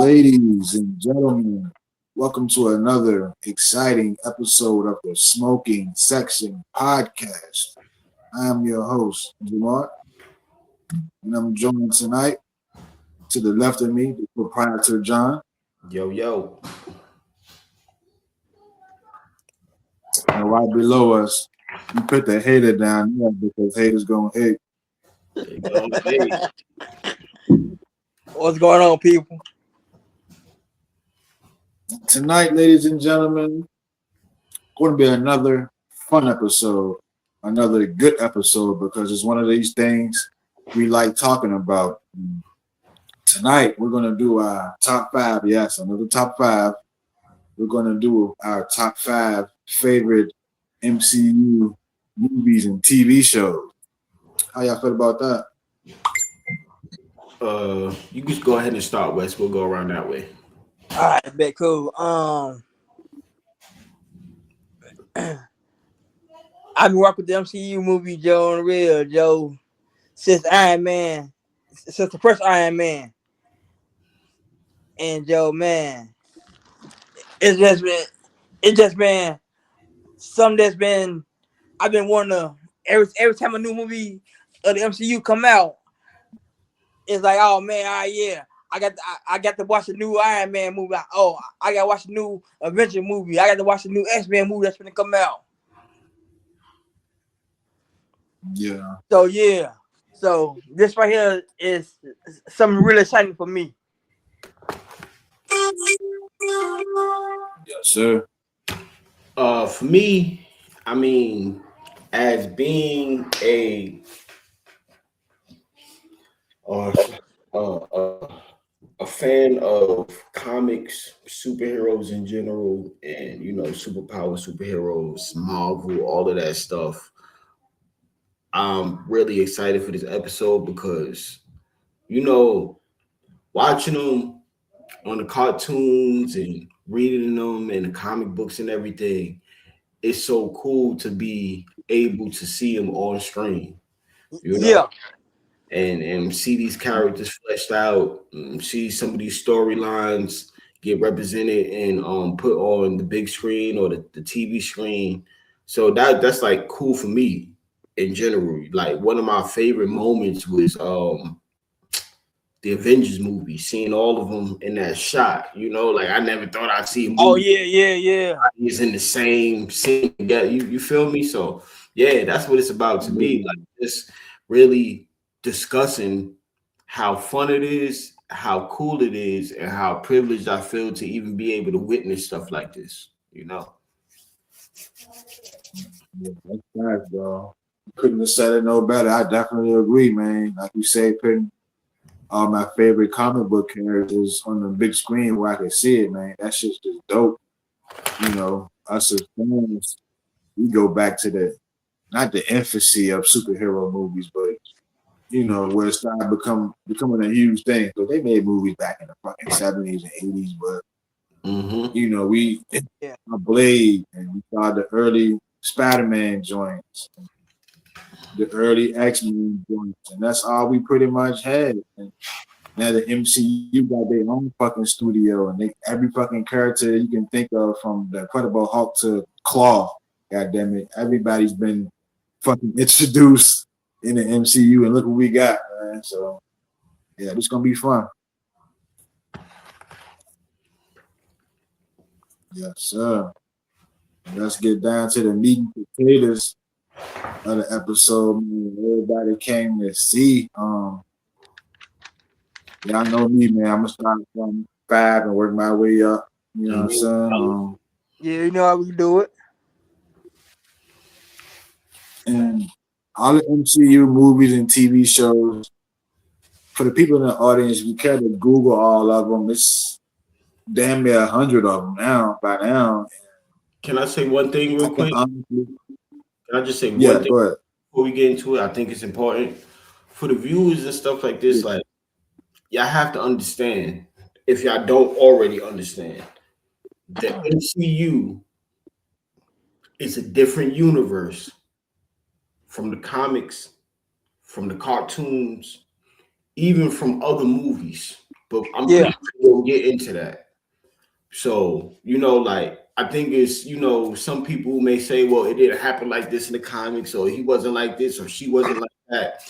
Ladies and gentlemen, welcome to another exciting episode of the Smoking Section Podcast. I am your host, Jamar, and I'm joined tonight to the left of me, the proprietor, John. Yo, yo. And right below us, we put the hater down there because haters gonna hate. What's going on, people? Tonight, ladies and gentlemen, going to be another fun episode, another good episode because it's one of these things we like talking about. Tonight, we're going to do our top five. Yes, another top five. We're going to do our top five favorite MCU movies and TV shows. How y'all feel about that? You just go ahead and start, Wes. We'll go around that way. All right, bet cool. I've been working with the MCU movie, Joe, on the real, Joe, since Iron Man, since the first Iron Man. And Joe, man, it's just been something that's been I've been wanting to every time a new movie of the MCU come out, it's like, oh man, all right, yeah. I got to watch the new Iron Man movie. Oh, I got to watch the new Avenger movie. I got to watch the new X-Men movie that's going to come out. Yeah. So, yeah. So, this right here is something really exciting for me. Yes, sir. For me, I mean, as being a fan of comics, superheroes in general, and superheroes, Marvel, all of that stuff. I'm really excited for this episode because, watching them on the cartoons and reading them and the comic books and everything, it's so cool to be able to see them on screen. Yeah. And see these characters fleshed out, see some of these storylines get represented and put on the big screen or the TV screen. So that's like cool for me in general. Like one of my favorite moments was the Avengers movie, seeing all of them in that shot. Like I never thought I'd see a movie. Oh yeah. He's in the same scene. Yeah, you feel me? So yeah, that's what it's about to me. Like just really discussing how fun it is, how cool it is, and how privileged I feel to even be able to witness stuff like this. Yeah, that's nice, bro. Couldn't have said it no better. I definitely agree, man. Like you say, putting all my favorite comic book characters on the big screen where I can see it, man. That shit's just dope. Us as fans, we go back to not the infancy of superhero movies, but where it started becoming a huge thing. So they made movies back in the fucking 70s and 80s, but we Blade and we saw the early Spider-Man joints, the early X-Men joints, and that's all we pretty much had. And now the MCU got their own fucking studio, and every fucking character you can think of, from the Incredible Hulk to Claw, goddamn it, everybody's been fucking introduced in the MCU, and look what we got, man. So yeah, it's gonna be fun. Yes, sir. Let's get down to the meat and potatoes of the episode. Man. Everybody came to see. Y'all know me, man. I'm gonna start from 5 and work my way up. You know what I'm saying? Yeah, you know how we do it. And all the MCU movies and TV shows, for the people in the audience, we care to Google all of them. It's damn near 100 of them by now. Can I say one thing real quick? Can I just say one thing go ahead. Before we get into it? I think it's important for the viewers and stuff like this. Like, y'all have to understand, if y'all don't already understand, the MCU is a different universe from the comics, from the cartoons, even from other movies. but I'm Yeah. pretty sure we'll get into that. So, like I think it's, some people may say, well, it didn't happen like this in the comics, or he wasn't like this, or she wasn't like that.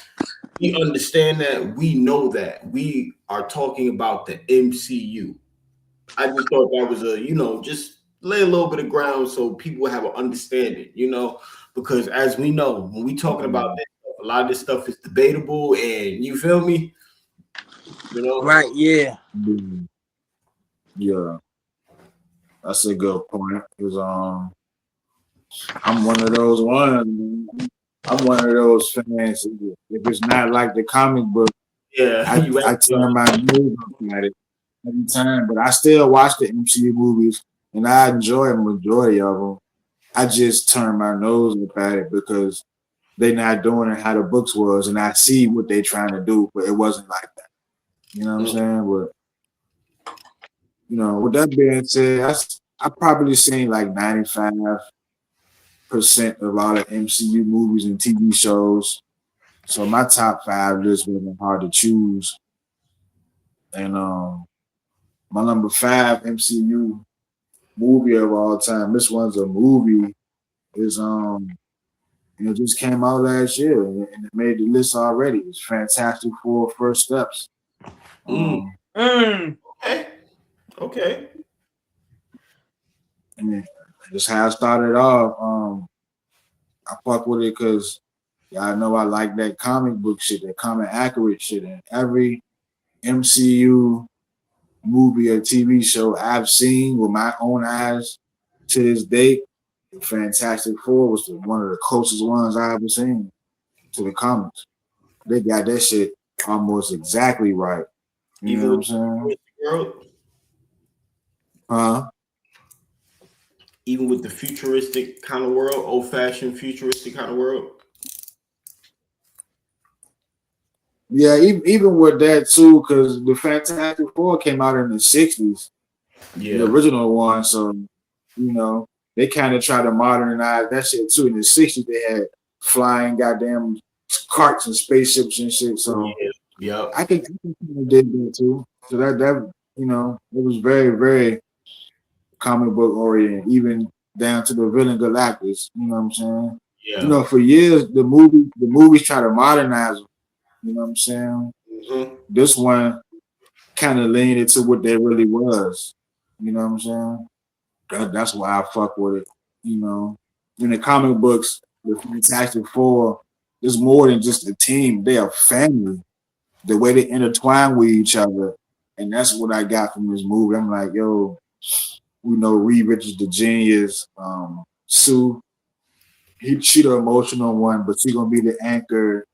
We understand that. We know that. We are talking about the MCU. I just thought that was just lay a little bit of ground so people have an understanding, because as we know, when we talking about this stuff, a lot of this stuff is debatable, and you feel me, Right. Yeah. Yeah, that's a good point. Cause I'm one of those ones. Man. I'm one of those fans. If it's not like the comic book, Yeah, you I turn my nose up at it every time. But I still watch the MCU movies, and I enjoy a majority of them. I just turn my nose up at it because they're not doing it how the books was, and I see what they're trying to do, but it wasn't like that. You know what I'm saying? But with that being said, I probably seen like 95% of all the MCU movies and TV shows. So my top five list wasn't hard to choose. And my number five MCU movie of all time. This one's a movie. Is it just came out last year and it made the list already. It's Fantastic Four: First Steps. Okay. Okay. And just how I started off. I fuck with it because y'all know I like that comic book shit, that comic accurate shit. And every MCU movie or TV show I've seen with my own eyes to this date, Fantastic Four was one of the closest ones I ever seen to the comics. They got that shit almost exactly right. You know what I'm saying? World, even with the futuristic kind of world, old-fashioned futuristic kind of world. Yeah, even with that too, because the Fantastic Four came out in the '60s, the original one. So, they kind of try to modernize that shit too. In the '60s, they had flying goddamn carts and spaceships and shit. So, I think people did that too. So that it was very, very comic book oriented, even down to the villain Galactus. You know what I'm saying? Yeah. For years the movies try to modernize them. You know what I'm saying? Mm-hmm. This one kind of leaned into what they really was. You know what I'm saying? That's why I fuck with it. In the comic books, the Fantastic Four is more than just a team. They are family. The way they intertwine with each other. And that's what I got from this movie. I'm like, yo, Reed Richards, the genius. Sue, she the emotional one, but she gonna be the anchor.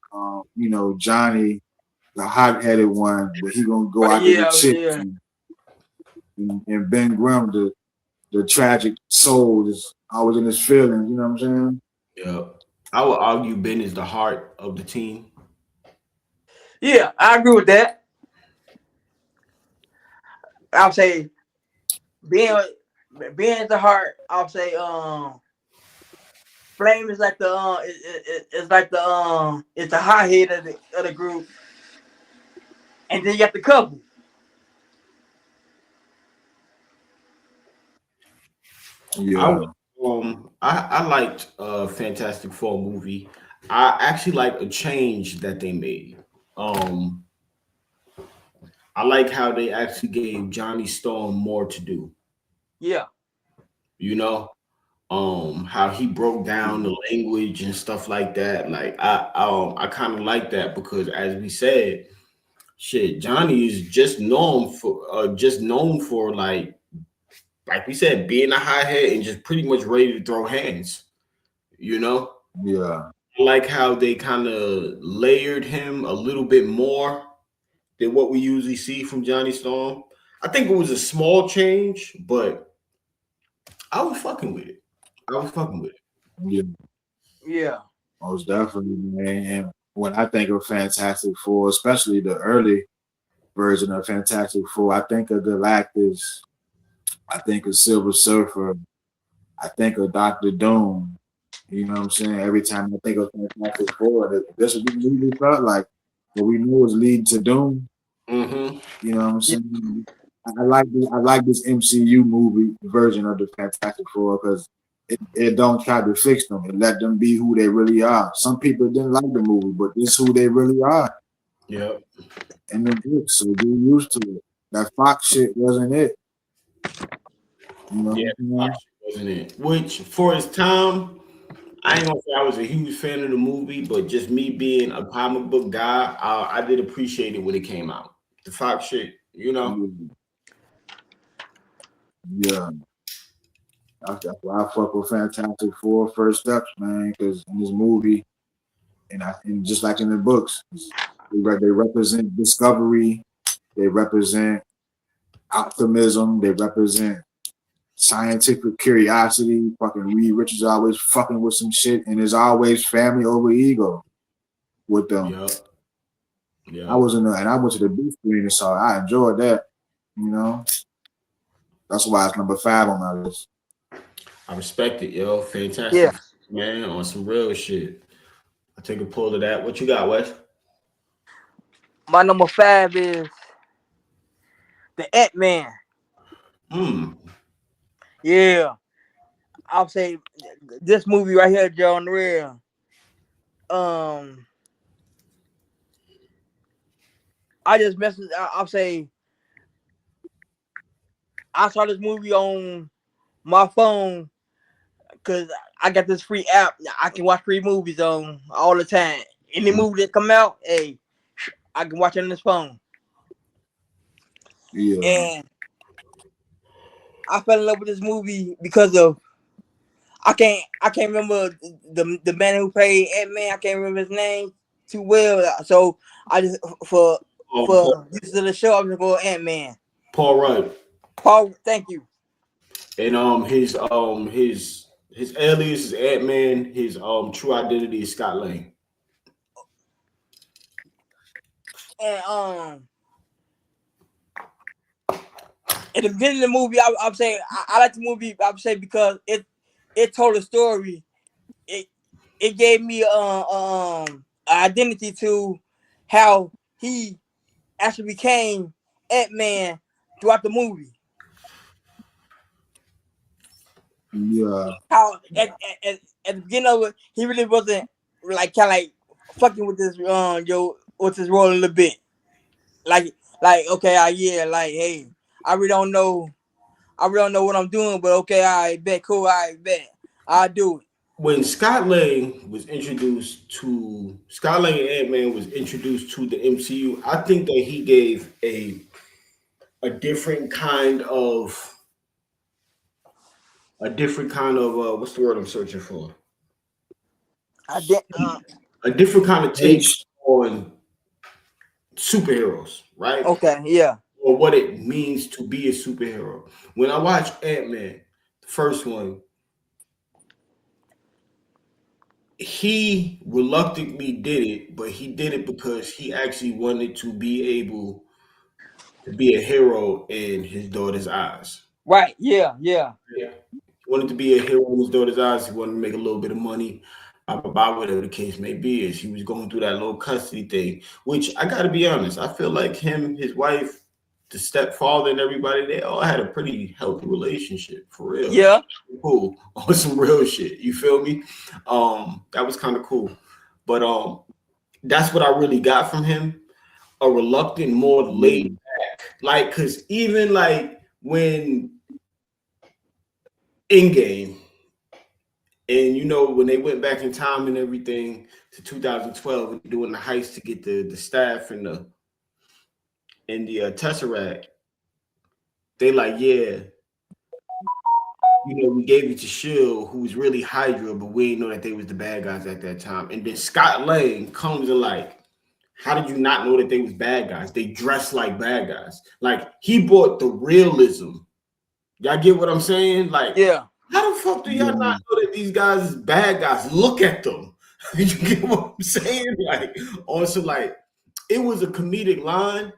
Johnny, the hot-headed one, but he gonna go out there with chicks. And Ben Grimm, the tragic soul, is always in his feelings. You know what I'm saying? Yeah, I would argue Ben is the heart of the team. Yeah, I agree with that. I'll say being the heart. I'll say Flame is like the it's like the it's the hot head of the group, and then you got the couple. Yeah. I liked Fantastic Four movie. I actually like a change that they made. I like how they actually gave Johnny Storm more to do. Yeah. How he broke down the language and stuff like that. Like I kind of like that because as we said, shit, Johnny is just known for like we said, being a hothead and just pretty much ready to throw hands. Yeah. I like how they kind of layered him a little bit more than what we usually see from Johnny Storm. I think it was a small change, but I was fucking with it. Yeah. Most definitely, man. And when I think of Fantastic Four, especially the early version of Fantastic Four, I think of Galactus, I think of Silver Surfer, I think of Doctor Doom. You know what I'm saying? Every time I think of Fantastic Four, that's what the movie felt like. What we knew was leading to Doom. Mm-hmm. You know what I'm saying? I like this MCU movie version of the Fantastic Four because it don't try to fix them. It let them be who they really are. Some people didn't like the movie, but this is who they really are. Yep. In the books, so get used to it. That Fox shit wasn't it. You know Yeah, what I'm saying? wasn't it? Which for its time, I ain't gonna say I was a huge fan of the movie, but just me being a comic book guy, I did appreciate it when it came out. The Fox shit, you know. Yeah. That's why I fuck with Fantastic Four first steps, man. Because in this movie, and just like in the books, they represent discovery, they represent optimism, they represent scientific curiosity. Fucking Reed Richards always fucking with some shit, and there's always family over ego with them. Yep. Yeah. I went to the big screen and saw it. I enjoyed that. You know, that's why it's number 5 on my list. I respect it, yo. Fantastic, Yeah. man. On some real shit. I'll take a pull of that. What you got, Wes? My number 5 is the Ant-Man. Yeah. I'll say this movie right here, Joe, on the real. I just messaged. I'll say I saw this movie on my phone because I got this free app. I can watch free movies on all the time. Any movie that come out, hey, I can watch it on this phone. Yeah. And I fell in love with this movie because of I can't remember the man who played Ant-Man. I can't remember his name too well. So I just for use of the show, I'm gonna go Ant-Man. Paul Rudd. Paul, thank you. And his alias is Ant-Man. His true identity is Scott Lang. And at the beginning of the movie, I'm saying I like the movie. I'm saying because it told a story. It gave me identity to how he actually became Ant-Man throughout the movie. Yeah. How at the beginning of it, he really wasn't like kind of like fucking with this with his role a little bit. Like okay, yeah, like hey, I really don't know what I'm doing, but okay, I bet, cool, I bet, I'll do it. When Scott Lang and Ant-Man was introduced to the MCU, I think that he gave a different kind of what's the word I'm searching for? A different kind of take on superheroes, right? Okay, yeah. Or what it means to be a superhero. When I watched Ant-Man, the first one, he reluctantly did it, but he did it because he actually wanted to be able to be a hero in his daughter's eyes. Right, yeah. He wanted to be a hero in his daughter's eyes. He wanted to make a little bit of money. Whatever the case may be, is he was going through that little custody thing, which I got to be honest, I feel like him, his wife, the stepfather, and everybody, they all had a pretty healthy relationship for real. Yeah, cool on some real shit. You feel me? That was kind of cool, but that's what I really got from him. A reluctant, more laid back, like because even like when Endgame. And you know, when they went back in time and everything to 2012 and doing the heist to get the staff and the Tesseract, they like, yeah, you know, we gave it to Shield, who was really Hydra, but we didn't know that they was the bad guys at that time. And then Scott Lang comes and like, how did you not know that they was bad guys? They dressed like bad guys. Like he brought the realism. Y'all get what I'm saying? Like, yeah. How the fuck do y'all not know that these guys is bad guys? Look at them. You get what I'm saying? Like, also, like, it was a comedic line,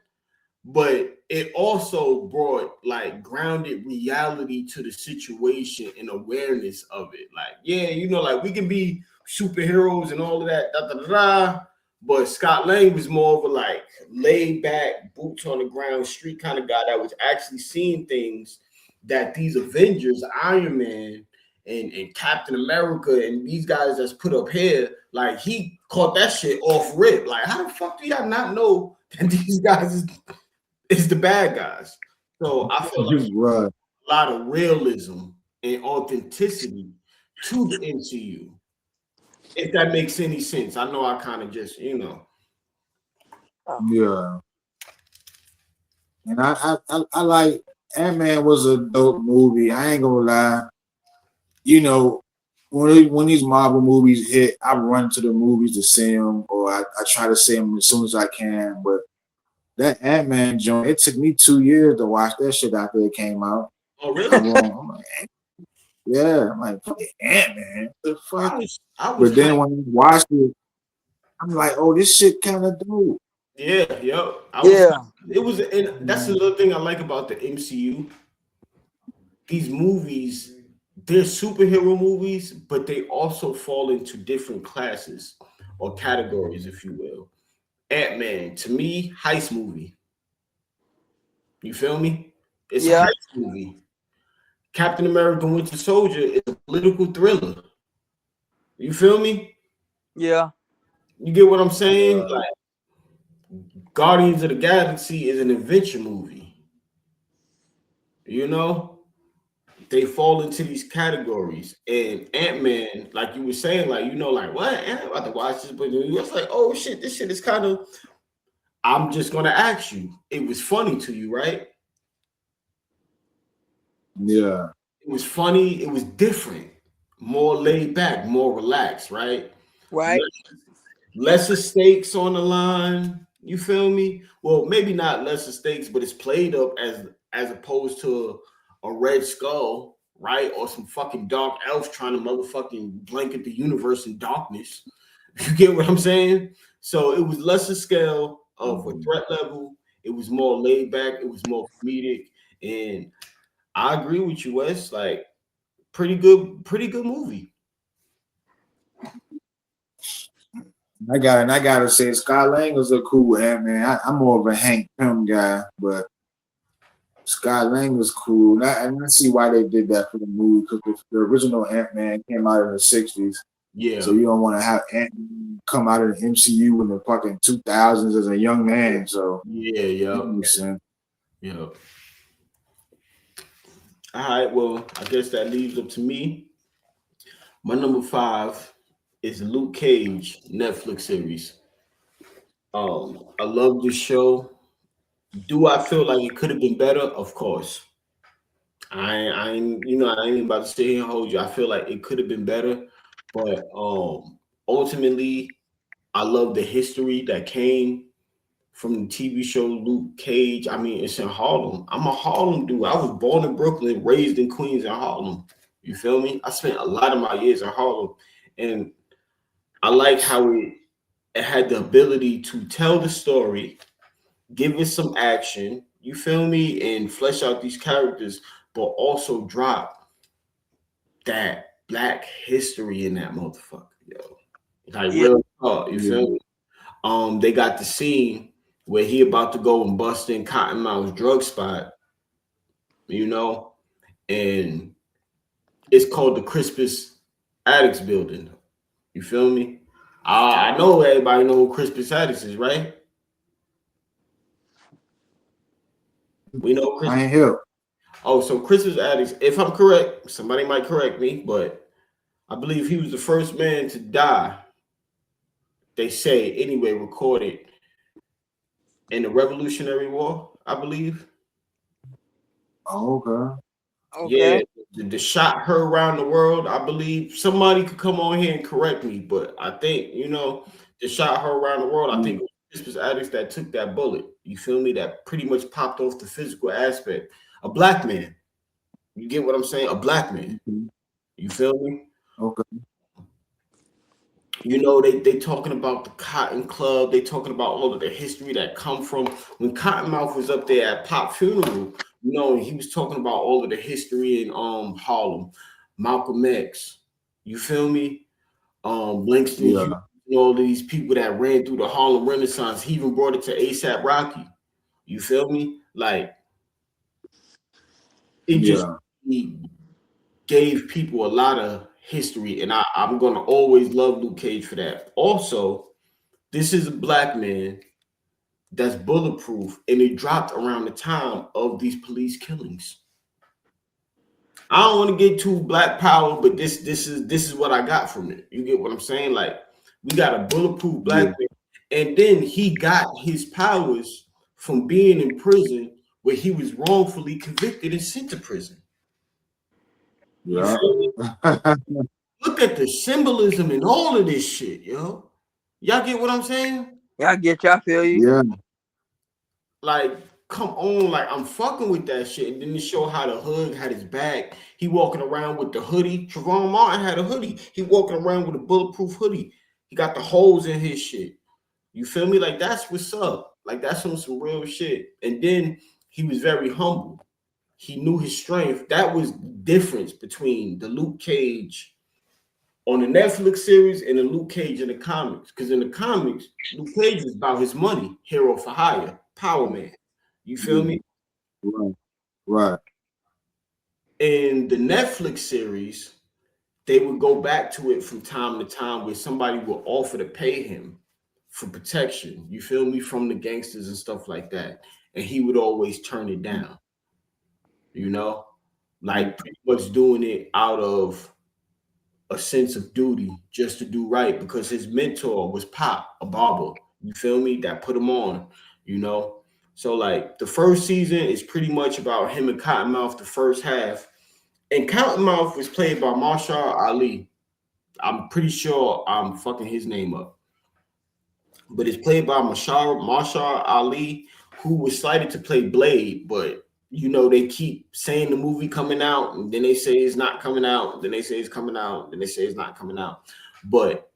but it also brought like grounded reality to the situation and awareness of it. Like, yeah, you know, like we can be superheroes and all of that, But Scott Lang was more of a like laid back, boots on the ground, street kind of guy that was actually seeing things that these Avengers, Iron Man, and Captain America, and these guys that's put up here, like he caught that shit off rip. Like, how the fuck do y'all not know that these guys is the bad guys? So I feel like Right. a lot of realism and authenticity to the MCU. If that makes any sense. I know I kind of just, Yeah. And I like Ant-Man was a dope movie. I ain't gonna lie. You know, when these Marvel movies hit, I run to the movies to see them, or I try to see them as soon as I can. But that Ant-Man joint, it took me 2 years to watch that shit after it came out. Oh, really? I'm like, yeah, I'm like, fucking Ant-Man, the fuck. I was but then when you watch it, I'm like, oh, this shit kind of dope. Yeah, yep. It was, and that's another thing I like about the MCU. These movies, they're superhero movies, but they also fall into different classes or categories, if you will. Ant-Man, to me, heist movie. You feel me? It's a heist movie. Captain America Winter Soldier is a political thriller. You feel me? Yeah. You get what I'm saying? Like, Guardians of the Galaxy is an adventure movie. You know, they fall into these categories. And Ant-Man, like you were saying, like, like, what? I'm about to watch this, but it was like, oh shit, this shit is kind of. I'm just gonna ask you. It was funny to you, right? Yeah. It was funny. It was different, more laid back, more relaxed, right? Right. Lesser stakes on the line. You feel me? Well, maybe not lesser stakes, but it's played up as opposed to a Red Skull, right? Or some fucking dark elf trying to motherfucking blanket the universe in darkness. You get what I'm saying? So it was lesser scale of a threat level. It was more laid back. It was more comedic. And I agree with you, Wes. Like, pretty good movie. I gotta say, Scott Lang was a cool Ant-Man. I'm more of a Hank Pym guy, but Scott Lang was cool. And I see why they did that for the movie, because the original Ant-Man came out in the 60s. Yeah. So you don't want to have Ant-Man come out of the MCU in the fucking 2000s as a young man. So yeah. That makes sense. Yeah. All right. Well, I guess that leaves up to me. My number 5 is Luke Cage Netflix series. I love this show. Do I feel like it could have been better? Of course. I ain't about to sit here and hold you. I feel like it could have been better, but ultimately, I love the history that came from the TV show Luke Cage. I mean, it's in Harlem. I'm a Harlem dude. I was born in Brooklyn, raised in Queens and Harlem. You feel me? I spent a lot of my years in Harlem, and I like how it had the ability to tell the story, give it some action, you feel me, and flesh out these characters, but also drop that black history in that motherfucker, yo. Like real talk, you feel me? They got the scene where he about to go and bust in Cottonmouth's drug spot, and it's called the Crispus Attucks building. You feel me? I know everybody know who Crispus Attucks is, right? We know Crispus. I ain't here. Oh, so Crispus Attucks, if I'm correct, somebody might correct me, but I believe he was the first man to die, they say, anyway, recorded in the Revolutionary War, I believe. Oh, okay. Yeah, the shot heard around the world. I believe somebody could come on here and correct me, but I think the shot heard around the world. I think it was Crispus Attucks that took that bullet. You feel me? That pretty much popped off the physical aspect. A black man. You get what I'm saying? A black man. You feel me? Okay. They talking about the Cotton Club. They talking about all of the history that come from when Cottonmouth was up there at Pop funeral. He was talking about all of the history in Harlem, Malcolm X. You feel me? Langston Hughes all these people that ran through the Harlem Renaissance. He even brought it to ASAP Rocky. You feel me? Like it just Yeah. he gave people a lot of history, and I'm gonna always love Luke Cage for that. Also, this is a black man that's bulletproof, and it dropped around the time of these police killings. I don't want to get too black power, but this is what I got from it. You get what I'm saying? Like we got a bulletproof black Yeah. man, and then he got his powers from being in prison where he was wrongfully convicted and sent to prison. You Yeah. feel me? Look at the symbolism in all of this shit, yo. Y'all get what I'm saying? Yeah, I get you. I feel you. Yeah. Like, come on, like I'm fucking with that shit. And then to show how the hood had his back, he walking around with the hoodie. Trayvon Martin had a hoodie. He walking around with a bulletproof hoodie. He got the holes in his shit. You feel me? Like that's what's up. Like that's some real shit. And then he was very humble. He knew his strength. That was the difference between the Luke Cage on the Netflix series and the Luke Cage in the comics. Because in the comics, Luke Cage is about his money, hero for hire, power man. You feel me? Right. Right. In the Netflix series, they would go back to it from time to time where somebody would offer to pay him for protection. You feel me? From the gangsters and stuff like that. And he would always turn it down. You know? Like pretty much doing it out of a sense of duty just to do right because his mentor was Pop, a barber. You feel me? That put him on, you know? So like the first season is pretty much about him and Cottonmouth, the first half. And Cottonmouth was played by Marshall Ali. I'm pretty sure I'm fucking his name up. But it's played by Marshall Ali, who was slated to play Blade, but you know, they keep saying the movie coming out, and then they say it's not coming out, then they say it's coming out, then they say it's not coming out. But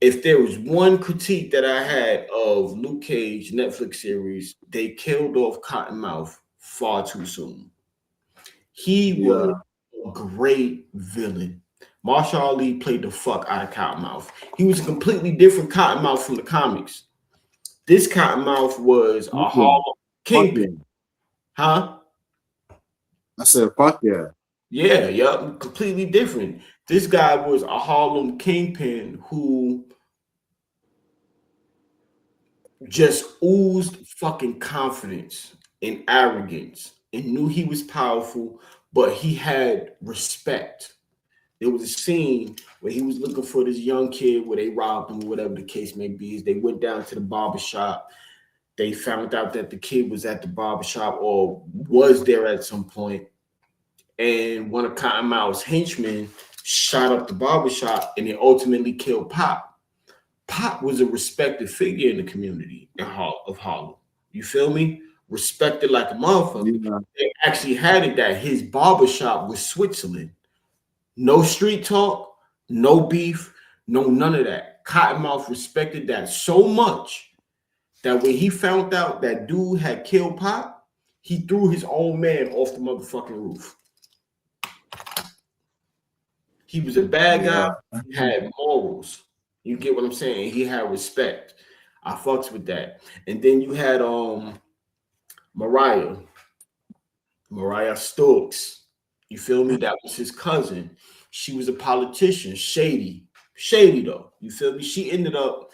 if there was one critique that I had of Luke Cage Netflix series, they killed off Cottonmouth far too soon. He was a great villain. Marshall Ali played the fuck out of Cottonmouth. He was a completely different Cottonmouth from the comics. This Cottonmouth was a Harlem kingpin. Huh? I said, fuck yeah. Yeah, completely different. This guy was a Harlem kingpin who just oozed fucking confidence and arrogance and knew he was powerful, but he had respect. There was a scene where he was looking for this young kid where they robbed him, whatever the case may be. They went down to the barbershop. They found out that the kid was at the barbershop or was there at some point. And one of Cottonmouth's henchmen shot up the barbershop and they ultimately killed Pop. Pop was a respected figure in the community of Harlem. You feel me? Respected like a motherfucker. Yeah. They actually had it that his barbershop was Switzerland. No street talk, no beef, no none of that. Cottonmouth respected that so much that when he found out that dude had killed Pop, he threw his own man off the motherfucking roof. He was a bad guy. He had morals. You get what I'm saying? He had respect. I fucks with that. And then you had Mariah Stokes. You feel me? That was his cousin. She was a politician, shady though. You feel me? She ended up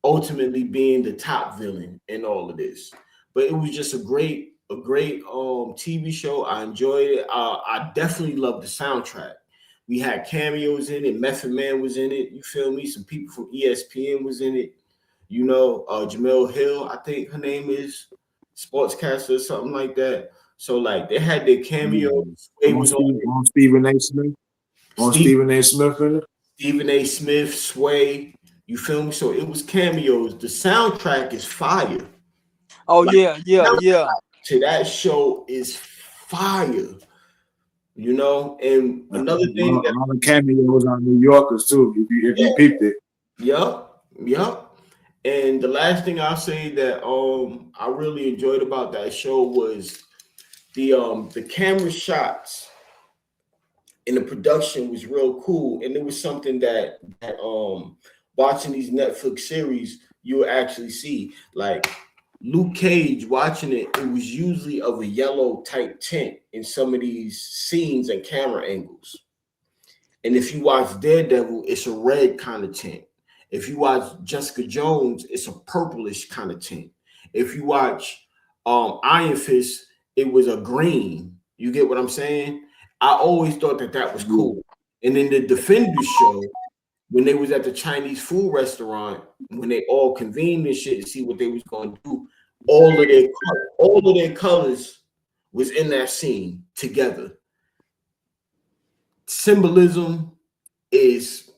ultimately being the top villain in all of this. But it was just a great TV show. I enjoyed it. I definitely loved the soundtrack. We had cameos in it. Method Man was in it. You feel me? Some people from ESPN was in it. You know, Jamel Hill, I think her name is, sportscaster or something like that. So like they had their cameos. It was on Stephen A. Smith. Stephen A. Smith in it. Stephen A. Smith, Sway. You feel me? So it was cameos. The soundtrack is fire. Oh like, yeah. To that show is fire. You know, and another thing that a lot of cameos on New Yorkers too. If you peeped it. Yep. And the last thing I'll say that I really enjoyed about that show was the camera shots and the production was real cool. And it was something that watching these Netflix series, you'll actually see like Luke Cage watching it. It was usually of a yellow type tint in some of these scenes and camera angles. And if you watch Daredevil, it's a red kind of tint. If you watch Jessica Jones, it's a purplish kind of tint. If you watch Iron Fist, it was a green. You get what I'm saying? I always thought that was cool. And in the Defenders show, when they was at the Chinese food restaurant, when they all convened and shit to see what they was going to do, all of their colors was in that scene together. Symbolism is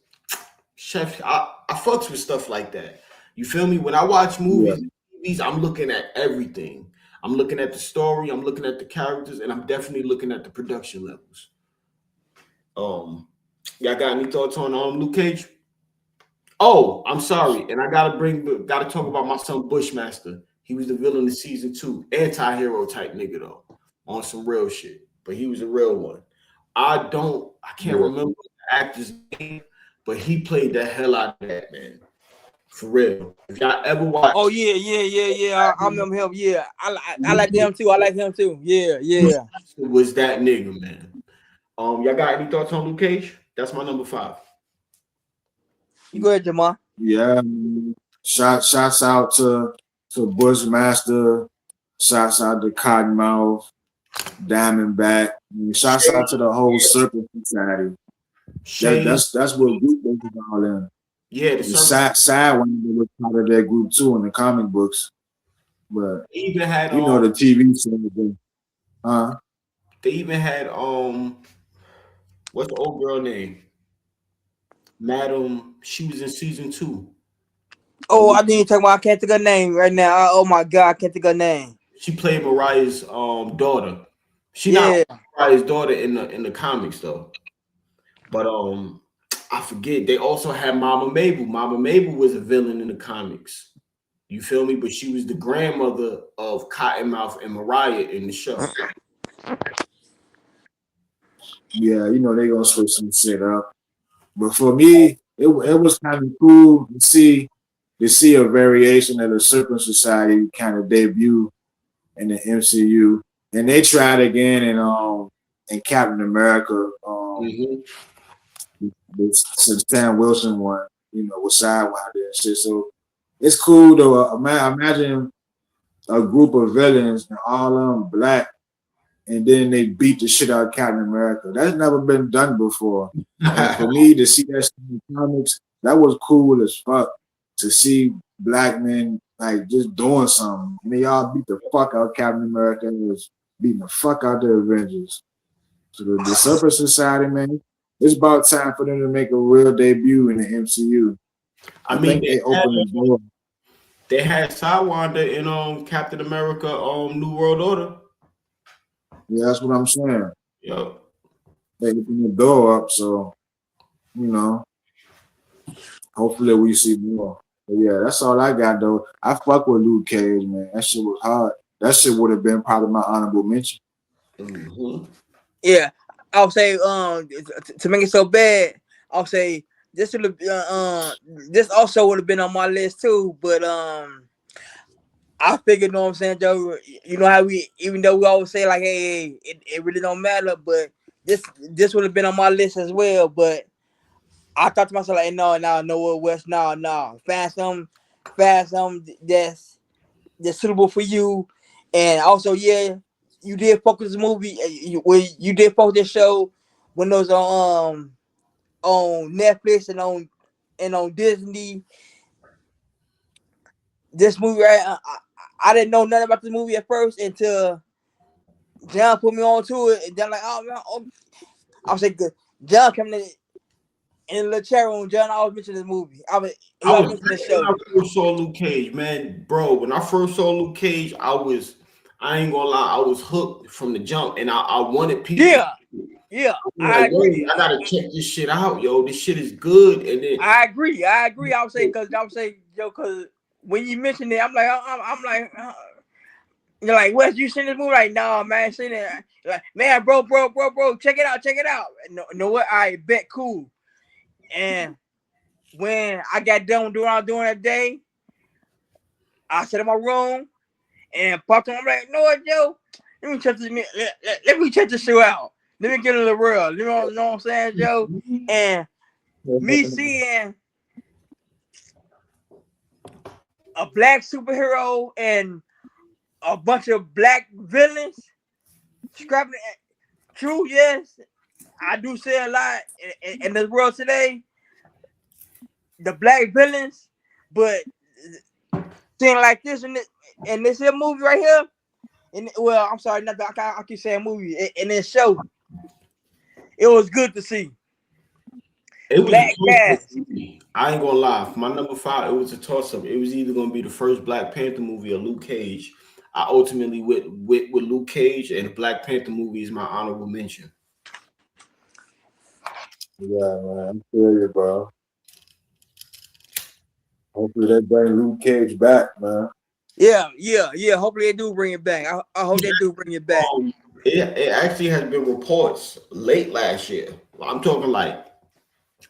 chef. I fucks with stuff like that. You feel me? When I watch movies, I'm looking at everything. I'm looking at the story, I'm looking at the characters, and I'm definitely looking at the production levels. Y'all got any thoughts on Luke Cage? Oh, I'm sorry, and I gotta talk about my son Bushmaster. He was the villain of season 2, anti-hero type nigga though, on some real shit. But he was a real one. I can't remember the actor's name, but he played the hell out of that, man. For real. If y'all ever watch, oh yeah. I remember him. Yeah, I like him too. I like him too. Yeah. It was that nigga, man. Y'all got any thoughts on Luke Cage? That's my number 5. You go ahead, Jamal. Yeah, shouts out to Bushmaster. Shouts out to Cottonmouth, Diamondback. Shouts out to the whole Serpent Society. That's what group they was all in. Yeah, the side one was part of that group too in the comic books. But they even had the TV show. They even had what's the old girl name? Madam, she was in season 2. Oh, I didn't talk about. I can't think of her name right now. Oh my god, I can't think of her name. She played Mariah's daughter. She not Mariah's daughter in the comics though. But I forget. They also had Mama Mabel. Mama Mabel was a villain in the comics. You feel me? But she was the grandmother of Cottonmouth and Mariah in the show. Yeah, they gonna switch some shit up. But for me, it was kind of cool to see a variation of the Serpent Society kind of debut in the MCU, and they tried again in Captain America. The Sam Wilson one, with Sidewinder and shit. So it's cool though. Imagine a group of villains and all of them black, and then they beat the shit out of Captain America. That's never been done before. And for me to see that in the comics, that was cool as fuck to see black men like just doing something. And they all beat the fuck out of Captain America and was beating the fuck out the Avengers. So the Serpent Society, man, it's about time for them to make a real debut in the MCU. I mean, they opened the door. They had Sidewinder in Captain America New World Order. Yeah, that's what I'm saying. Yep. They opened the door up, so hopefully we see more. But yeah, that's all I got though. I fuck with Luke Cage, man. That shit was hard. That shit would have been probably my honorable mention. Mm-hmm. Yeah, I'll say to make it so bad, I'll say this would have this also would have been on my list too, but I figured, know what I'm saying, Joe, you know how even though we always say like, hey, it really don't matter, but this would have been on my list as well, but I thought to myself like, no, West, no, find something that's suitable for you, and also, yeah, you did focus this movie, you did focus this show when it was on Netflix and on Disney. This movie, right? I didn't know nothing about this movie at first until John put me on to it, and then like, I was like, John coming in the little chair room. John always mentioned this movie. I was mentioning this show. When I first saw Luke Cage, man, bro. When I first saw Luke Cage, I ain't gonna lie, I was hooked from the jump, and I wanted people. Yeah, I agree. I gotta check this shit out, yo. This shit is good, and then I agree. I would say because when you mentioned it, I'm like, you're like, Wes, you seen this movie? Like, no, man, seen it. Like, man, bro, check it out. No, what? I bet, cool. And when I got done doing what I was doing that day, I sat in my room and popped on. I'm like, no, Joe, let me check this. Let me check this show out. Let me get in the world. You know what I'm saying, Joe? And me seeing a black superhero and a bunch of black villains scrapping. True, yes, I do say a lot in this world today. The black villains, but seeing like this in this here movie right here, and well, I'm sorry, not that I keep saying movie in this show. It was good to see. It was Black a cast. toss-up. I ain't gonna lie. For my number 5, it was a toss-up. It was either gonna be the first Black Panther movie or Luke Cage. I ultimately went with Luke Cage, and the Black Panther movie is my honorable mention. Yeah, man, I'm serious, bro. Hopefully they bring Luke Cage back, man. Yeah. Hopefully they do bring it back. I hope they do bring it back. It actually has been reports late last year. I'm talking like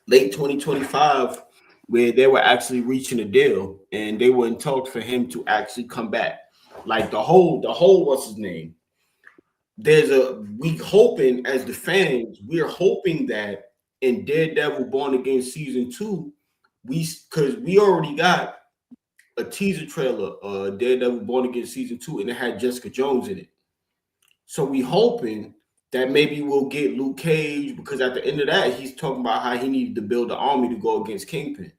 late 2025, where they were actually reaching a deal and they were in talks for him to actually come back. Like the whole what's his name? We hoping as the fans, we're hoping that in Daredevil Born Again season 2, because we already got a teaser trailer, Daredevil Born Again season 2, and it had Jessica Jones in it. So we hoping that maybe we'll get Luke Cage, because at the end of that, he's talking about how he needed to build an army to go against Kingpin.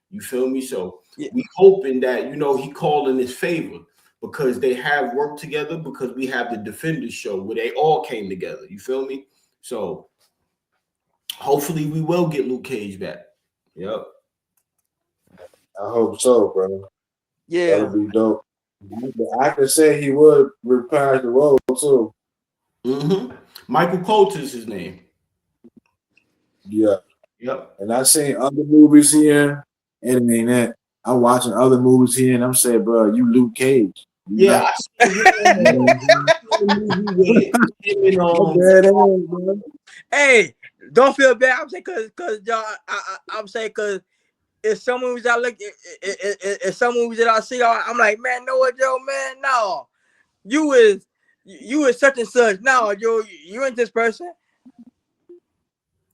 You feel me? So we hoping that, he called in his favor, because they have worked together, because we have the Defenders show where they all came together. You feel me? So hopefully we will get Luke Cage back. Yep. I hope so, bro. Yeah. That'll be dope. I could say he would reprise the role too. Mm-hmm. Michael Coulter is his name. Yeah. Yep. And I seen other movies here, and it ain't that. I'm watching other movies here, and I'm saying, bro, you Luke Cage. Yeah. Hey, don't feel bad. I'm saying because y'all. I'm saying because it's some movies I look. It's some movies that I see. I'm like, man, no, Joe, man, no. You is such and such. No, Joe, you ain't this person.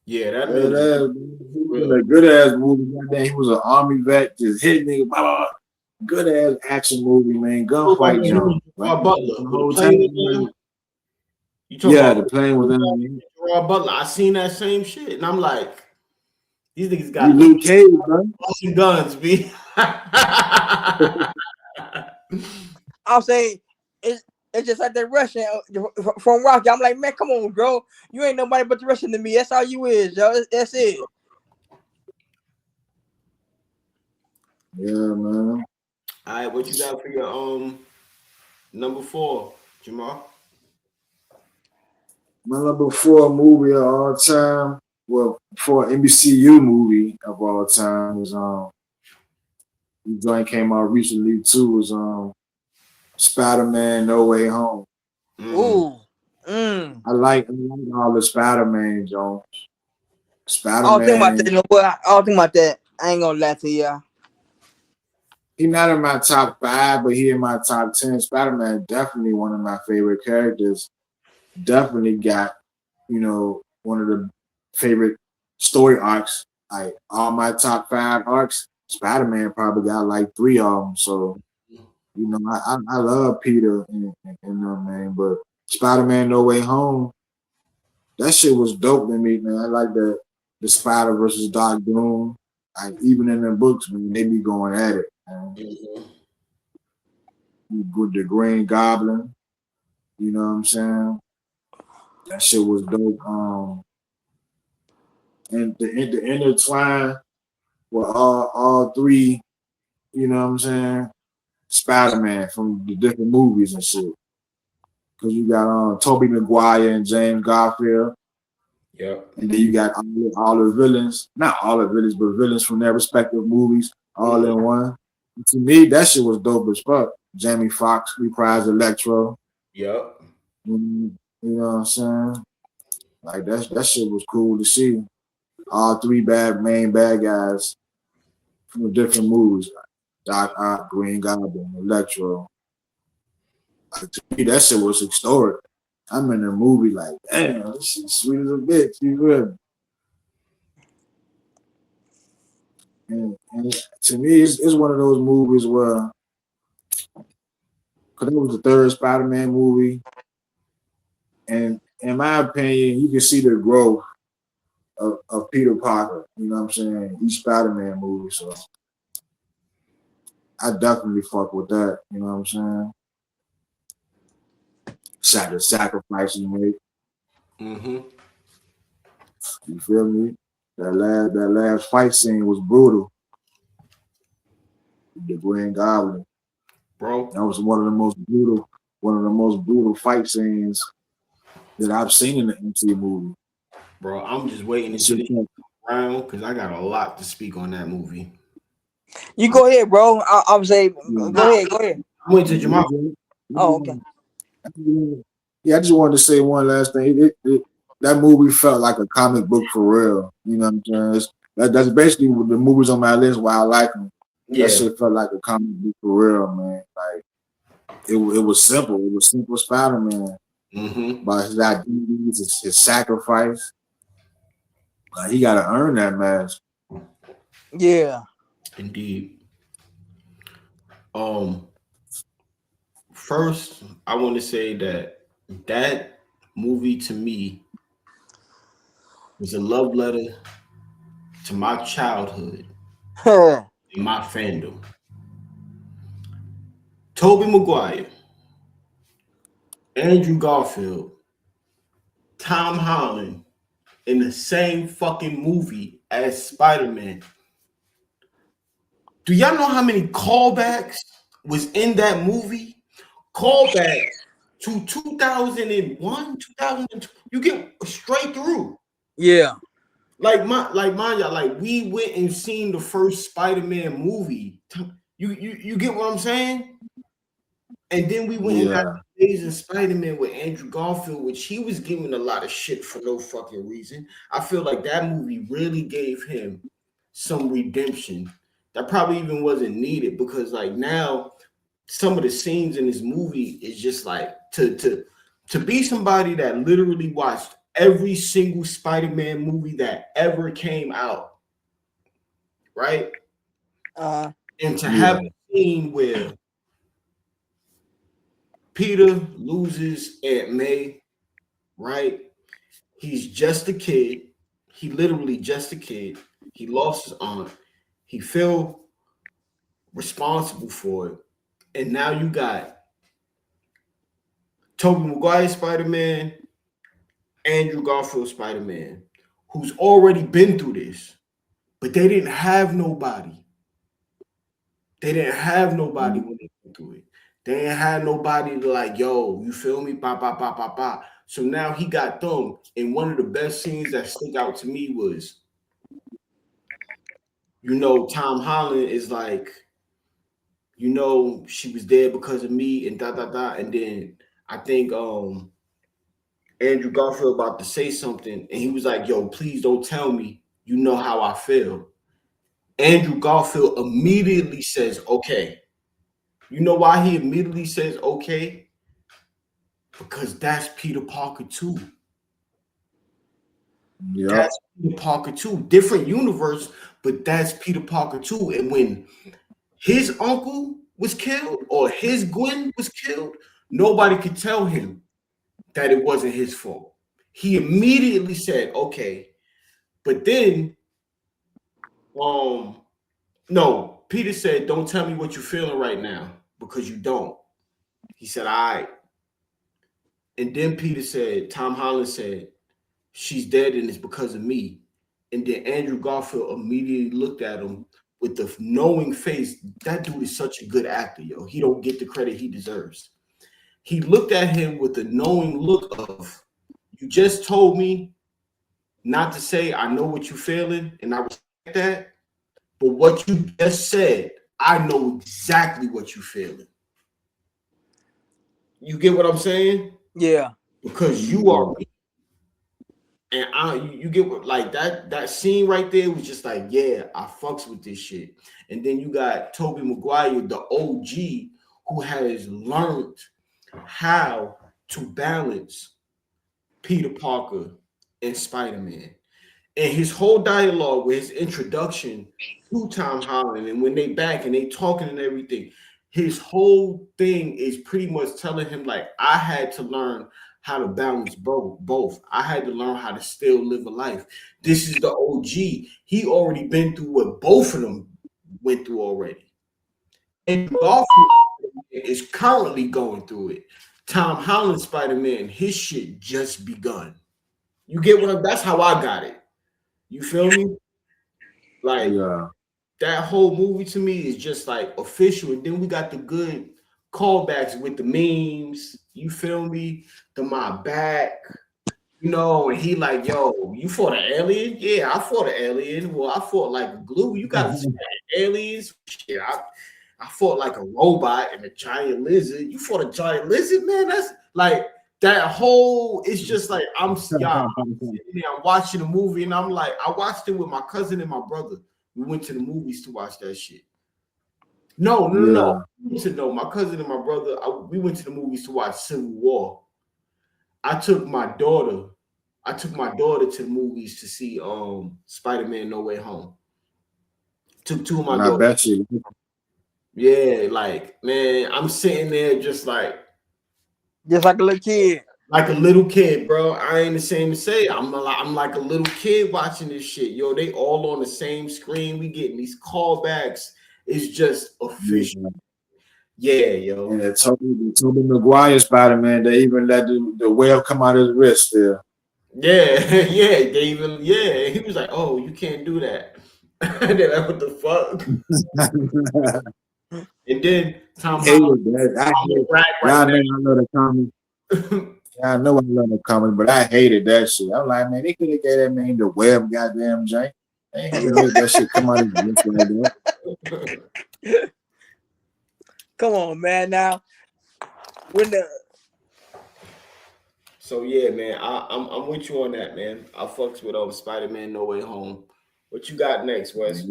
Yeah, that was a good ass movie. Goddamn, he was an army vet, just hitting nigga. Blah, blah, blah. Good ass action movie, man. Gunfight jump. Yeah, the plane was in. Gerard Butler. I seen that same shit, and I'm like, these niggas got Luke Cage, bro. Guns, B. I'm saying it's just like that Russian from Rocky. I'm like, man, come on, bro. You ain't nobody but the Russian to me. That's all you is, yo. That's it. Yeah, man. All right, what you got for your number 4, Jamal? My number 4 movie of all time, well, for MCU movie of all time is the joint came out recently too, was Spider-Man No Way Home. Ooh. I like all the Spider-Man Jones. Spider-Man. I don't think about that. You know what? I don't think about that. I ain't gonna lie to you. He's not in my top 5, but he in my top 10. Spider-Man definitely one of my favorite characters. Definitely got, one of the favorite story arcs. Like all my top 5 arcs, Spider-Man probably got like 3 of them. So, I love Peter and them, man. But Spider-Man No Way Home, that shit was dope to me, man. I like the Spider versus Doc Doom. Like even in the books, man, they be going at it, man. The Green Goblin, you know what I'm saying? That shit was dope. And the intertwine with all 3, you know what I'm saying? Spider-Man from the different movies and shit. Because you got Tobey Maguire and James Garfield. Yeah. And then you got all the villains, not all the villains, but villains from their respective movies all in one. And to me, that shit was dope as fuck. Jamie Foxx reprised Electro. Yep. You know what I'm saying? Like that shit was cool to see. All 3 main bad guys from the different movies. Doc Ock, Green Goblin, Electro. Like, to me, that shit was historic. I'm in the movie like, damn, this shit sweet as a bitch. You feel me? And to me, it's one of those movies where, because it was the third Spider-Man movie, and in my opinion, you can see the growth of Peter Parker. You know what I'm saying? Each Spider-Man movie, so I definitely fuck with that. You know what I'm saying? The sacrifice you make. Mm-hmm. You feel me? That last fight scene was brutal. The Green Goblin. Bro. That was one of the most brutal fight scenes that I've seen in the MCU movie. Bro, I'm just waiting until they come around because I got a lot to speak on that movie. You go ahead, bro. I'm saying, go ahead. I went to Jamal. Oh, okay. Yeah, I just wanted to say one last thing. That movie felt like a comic book for real. You know what I'm saying? That's basically the movies on my list why I like them. Yeah. That shit felt like a comic book for real, man. Like it was simple. It was simple Spider-Man. Mm-hmm. But his identity, his sacrifice. Like, he gotta earn that mask. Yeah. Indeed. First, I want to say that movie to me was a love letter to my childhood and my fandom. Tobey Maguire, Andrew Garfield, Tom Holland in the same fucking movie as Spider-Man. Do y'all know how many callbacks was in that movie? Callbacks to 2001, 2002. You get straight through. Yeah. Like mind y'all, like we went and seen the first Spider-Man movie. You get what I'm saying? And then we went and got Amazing Spider-Man with Andrew Garfield, which he was giving a lot of shit for no fucking reason. I feel like that movie really gave him some redemption that probably even wasn't needed, because like now some of the scenes in this movie is just like to be somebody that literally watched every single Spider-Man movie that ever came out, right? And to have a scene where Peter loses Aunt May, right? He's just a kid. He literally just a kid. He lost his aunt. He felt responsible for it. And now you got Tobey Maguire Spider-Man, Andrew Garfield Spider-Man, who's already been through this, but they didn't have nobody. They didn't have nobody when they went through it. They didn't have nobody to like, yo, you feel me? Ba, ba, ba, ba, ba. So now he got them. And one of the best scenes that stuck out to me was, you know, Tom Holland is like, you know, she was there because of me and da, da, da. And then I think Andrew Garfield about to say something, and he was like, yo, please don't tell me you know how I feel. Andrew Garfield immediately says, okay. You know why he immediately says, okay? Because that's Peter Parker too. Yep. That's Peter Parker too. Different universe, but that's Peter Parker too. And when his uncle was killed or his Gwen was killed, nobody could tell him that it wasn't his fault. He immediately said, okay. But then, no, Peter said, don't tell me what you're feeling right now, because you don't. He said, all right. And then Peter said, Tom Holland said, she's dead and it's because of me. And then Andrew Garfield immediately looked at him with the knowing face. That dude is such a good actor, yo. He don't get the credit he deserves. He looked at him with the knowing look of, you just told me not to say I know what you're feeling, and I respect that. But what you just said, I know exactly what you're feeling. You get what I'm saying? Yeah. Because you are me. And you get what, like that scene right there was just like, yeah, I fucks with this shit. And then you got Tobey Maguire, the OG, who has learned how to balance Peter Parker and Spider-Man. And his whole dialogue with his introduction to Tom Holland, and when they back and they talking and everything, his whole thing is pretty much telling him like, I had to learn how to balance both. I had to learn how to still live a life. This is the OG. He already been through what both of them went through already. And Garfield is currently going through it. Tom Holland Spider-Man, his shit just begun. You get what I'm, that's how I got it. You feel me? Like that whole movie to me is just like official. And then we got the good callbacks with the memes. You feel me? The my back, you know, and he like, yo, you fought an alien? Yeah, I fought an alien. Well, I fought like glue. You got aliens? Shit, I fought like a robot and a giant lizard. You fought a giant lizard, man. That's like that whole. It's just like I'm watching a movie and I'm like, I watched it with my cousin and my brother. We went to the movies to watch that shit. No. My cousin and my brother, we went to the movies to watch Civil War. I took my daughter to the movies to see Spider-Man No Way Home. Took two of my daughters. I bet you. Yeah, like, man, I'm sitting there just like a little kid. Like a little kid, bro. I ain't ashamed to say I'm like a little kid watching this shit. Yo, they all on the same screen. We getting these callbacks. It's just official. Yeah, yo. And Tobey Maguire Spider-Man, they even let the web come out of his wrist there. Yeah, they even, he was like, oh, you can't do that. They're like, what the fuck? And then Tom Holland. I know the comment. I know I love the comment, but I hated that shit. I'm like, man, they could have gave that man the web goddamn jank. They ain't gonna let that shit come out of his wrist like that. Come on, man. Now, So yeah, man, I'm with you on that, man. I fucks with Spider-Man No Way Home. What you got next, Wes?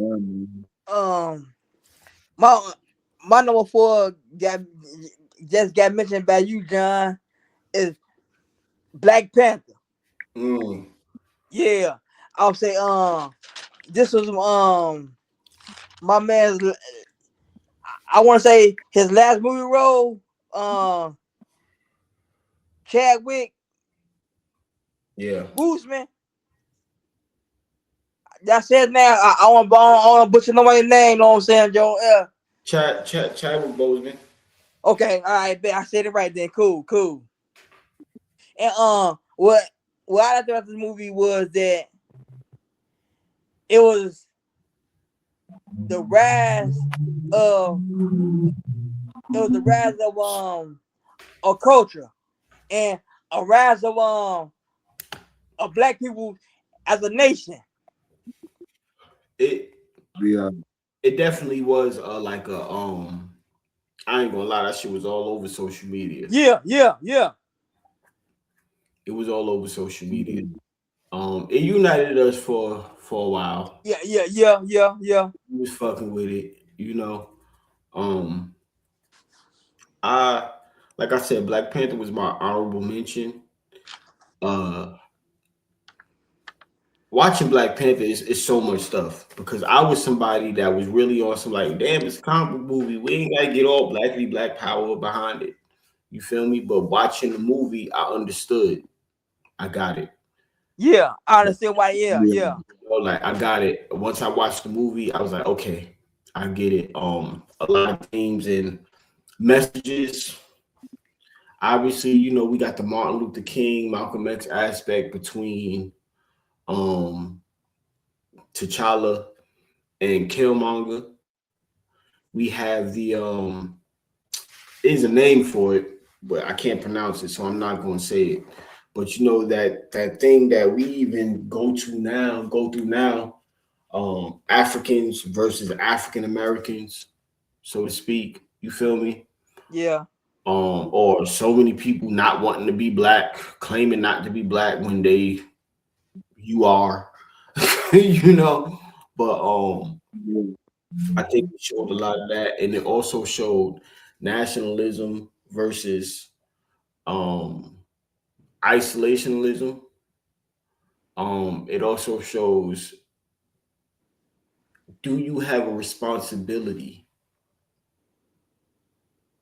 My number 4 just got mentioned by you, John, is Black Panther. Yeah, I'll say this was my man's, I want to say his last movie role, Chadwick. Yeah. Boseman. That's it now. I want to butcher nobody's name, you know what I'm saying, Joe? Yeah. Chadwick Boseman. Okay, all right, I said it right then. Cool. And what I liked about this movie was that it was the rise of a culture and a rise of Black people as a nation. It definitely was like a I ain't gonna lie, that shit was all over social media. Yeah. It was all over social media. It united us for a while. Yeah. We was fucking with it, you know. Like I said, Black Panther was my honorable mention. Watching Black Panther is so much stuff because I was somebody that was really awesome. Like, damn, it's a comic book movie. We ain't gotta get all black power behind it. You feel me? But watching the movie, I understood. I got it. Yeah, I understand why. Yeah. You know, like I got it. Once I watched the movie, I was like, okay, I get it. A lot of themes and messages. Obviously, you know, we got the Martin Luther King, Malcolm X aspect between T'Challa and Killmonger. We have the there's a name for it, but I can't pronounce it, so I'm not going to say it. But you know that thing that we even go through now, Africans versus African Americans, so to speak. You feel me? Yeah. Or so many people not wanting to be black, claiming not to be black when they you are, you know. But I think it showed a lot of that, and it also showed nationalism versus um isolationism. It also shows, do you have a responsibility,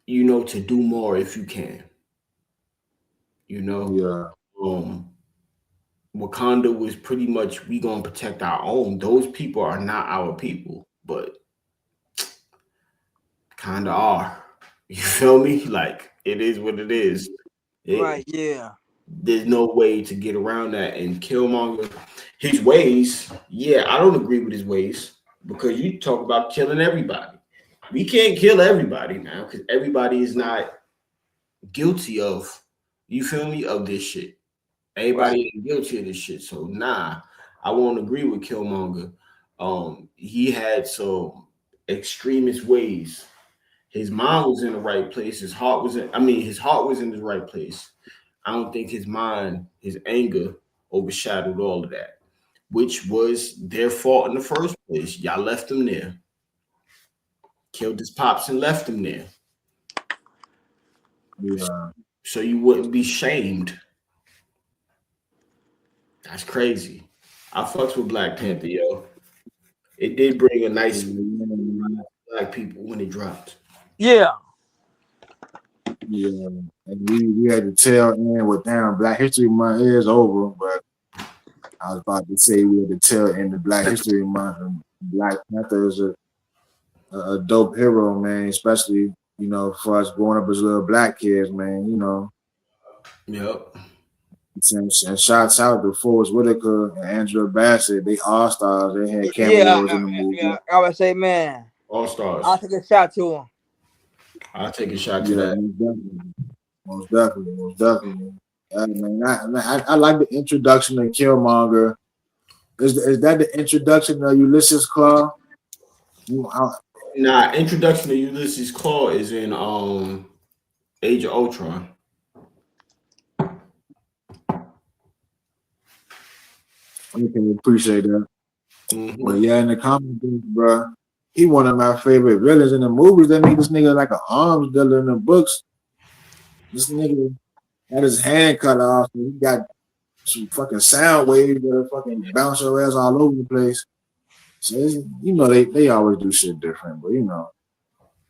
to do more if you can, you know? Yeah. Um, Wakanda was pretty much, we gonna protect our own. Those people are not our people, but kind of are. You feel me? Like, it is what it is. Right, It yeah. There's no way to get around that. And Killmonger, his ways, yeah, I don't agree with his ways because you talk about killing everybody. We can't kill everybody now because everybody is not guilty of, you feel me, of this shit. Right. Everybody ain't guilty of this shit. So nah, I won't agree with Killmonger. He had some extremist ways. His mind was in the right place. His heart was in the right place. I don't think his mind, his anger overshadowed all of that, which was their fault in the first place. Y'all left him there, killed his pops and left him there. Yeah. So you wouldn't be shamed. That's crazy. I fucks with Black Panther, yo. It did bring a nice black people when it dropped. Yeah. Yeah. And we had to tell in with damn Black History Month is over, but I was about to say we had to tell in the Black History Month and Black Panther is a dope hero, man, especially, for us growing up as little black kids, man. Yep. And shouts out to Forrest Whitaker and Angela Bassett. They all stars. They had Yeah. cameos in the movie. I would say, man, All I'll stars. take a shot to him. I'll take a shot to Yeah, that. most definitely. Man, I like the introduction of Killmonger. Is that the introduction of Ulysses Claw? Nah, introduction to Ulysses Claw is in Age of Ultron. Okay, appreciate that. But Mm-hmm. yeah, in the comic books, bro, he one of my favorite villains in the movies. That made this nigga like an arms dealer in the books. This nigga had his hand cut off, and he got some fucking sound waves that fucking bounce your ass all over the place. So they always do shit different, but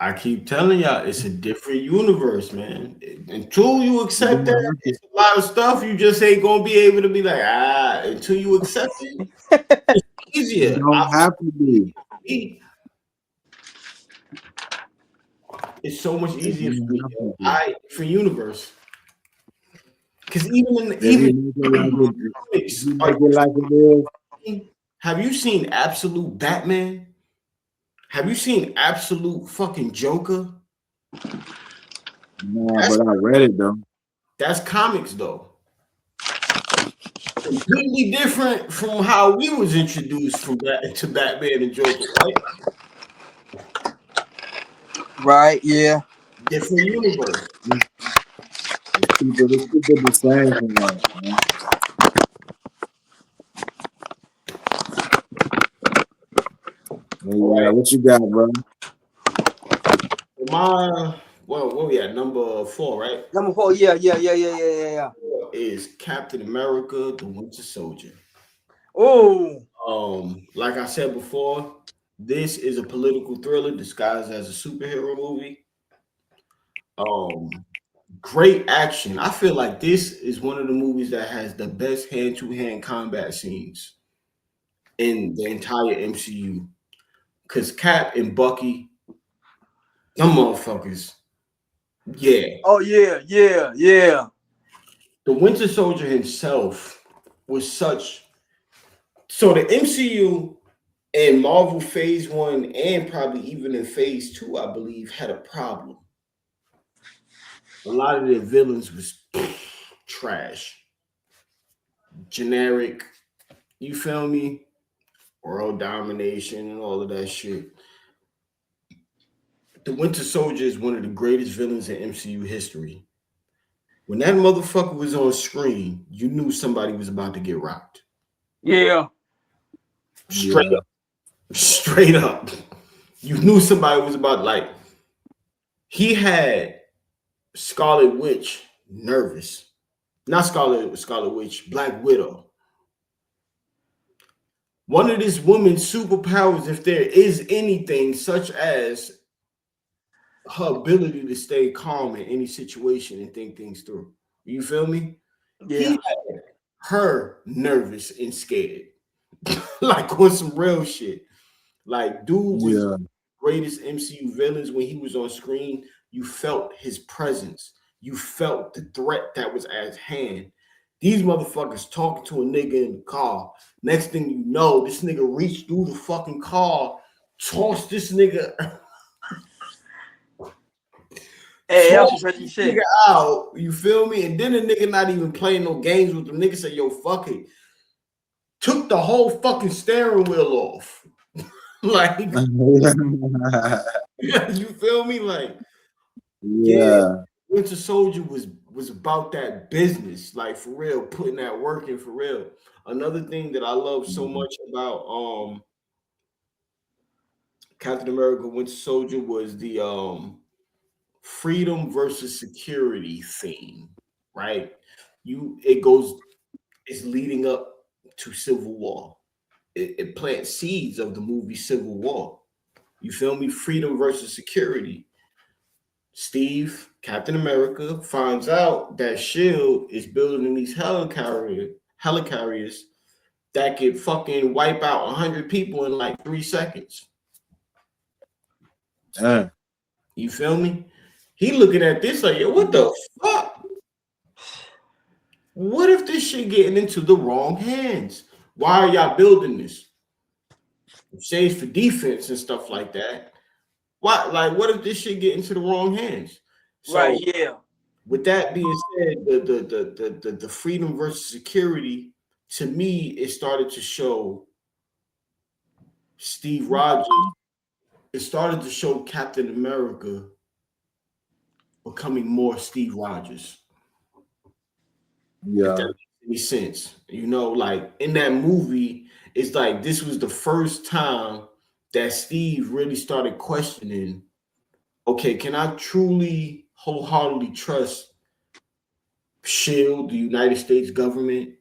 I keep telling y'all, it's a different universe, man. Until you accept that, it's a lot of stuff you just ain't gonna be able to be like, until you accept it, it's you easier. don't have to be. It's so much You easier for don't me, have yo. to be. For universe. Because even If you make it like it, if comics, you make it like it is, have you seen Absolute Batman? Have you seen Absolute fucking Joker? nah, That's but I read it though. that's comics though. Completely different from how we was introduced to Batman and Joker, right? Right, yeah. Different universe. It's people the same from us, man. Yeah, Right. what you got, bro? What we at? Number 4, right? Number 4, yeah. Is Captain America: The Winter Soldier. Oh, Like I said before, this is a political thriller disguised as a superhero movie. Um, Great action. I feel like this is one of the movies that has the best hand-to-hand combat scenes in the entire MCU. Cause Cap and Bucky, them motherfuckers, yeah. oh yeah. The Winter Soldier himself was such. So the MCU in Marvel Phase 1 and probably even in Phase 2, I believe, had a problem. A lot of their villains was trash, generic. You feel me? World domination and all of that shit. The Winter Soldier is one of the greatest villains in MCU history. When that motherfucker was on screen, you knew somebody was about to get rocked. Yeah. Straight up. Straight up. You knew somebody was about, like, he had Scarlet Witch nervous. Not Scarlet Witch, Black Widow. One of this woman's superpowers, if there is anything, such as her ability to stay calm in any situation and think things through. You feel me? He Yeah. had her nervous and scared. Like on some real shit. Like, dude was the greatest MCU villains. When he was on screen, you felt his presence. You felt the threat that was at hand. These motherfuckers talking to a nigga in the car. Next thing you know, this nigga reached through the fucking car, tossed this nigga. Hey, that's some crazy shit. Nigga out, you feel me? And then the nigga not even playing no games with them. Nigga say, yo, fuck it. Took the whole fucking steering wheel off. Like, you feel me? Like, yeah, Winter Soldier was about that business, like, for real, putting that work in for real. Another thing that I love so much about Captain America Winter Soldier was the freedom versus security theme, right? It's leading up to Civil War. It plants seeds of the movie Civil War. You feel me? Freedom versus security. Steve, Captain America, finds out that SHIELD is building these helicarriers that could fucking wipe out 100 people in like 3 seconds. You feel me? He looking at this like, yo, what the fuck? What if this shit getting into the wrong hands? Why are y'all building this? Say it's for defense and stuff like that. Why? Like, what if this shit get into the wrong hands? So, right, yeah. With that being said, the freedom versus security, to me, it started to show Steve Rogers. It started to show Captain America becoming more Steve Rogers. Yeah. If that makes any sense. You know, like in that movie, it's like this was the first time that Steve really started questioning, okay, can I truly wholeheartedly trust SHIELD, the United States government?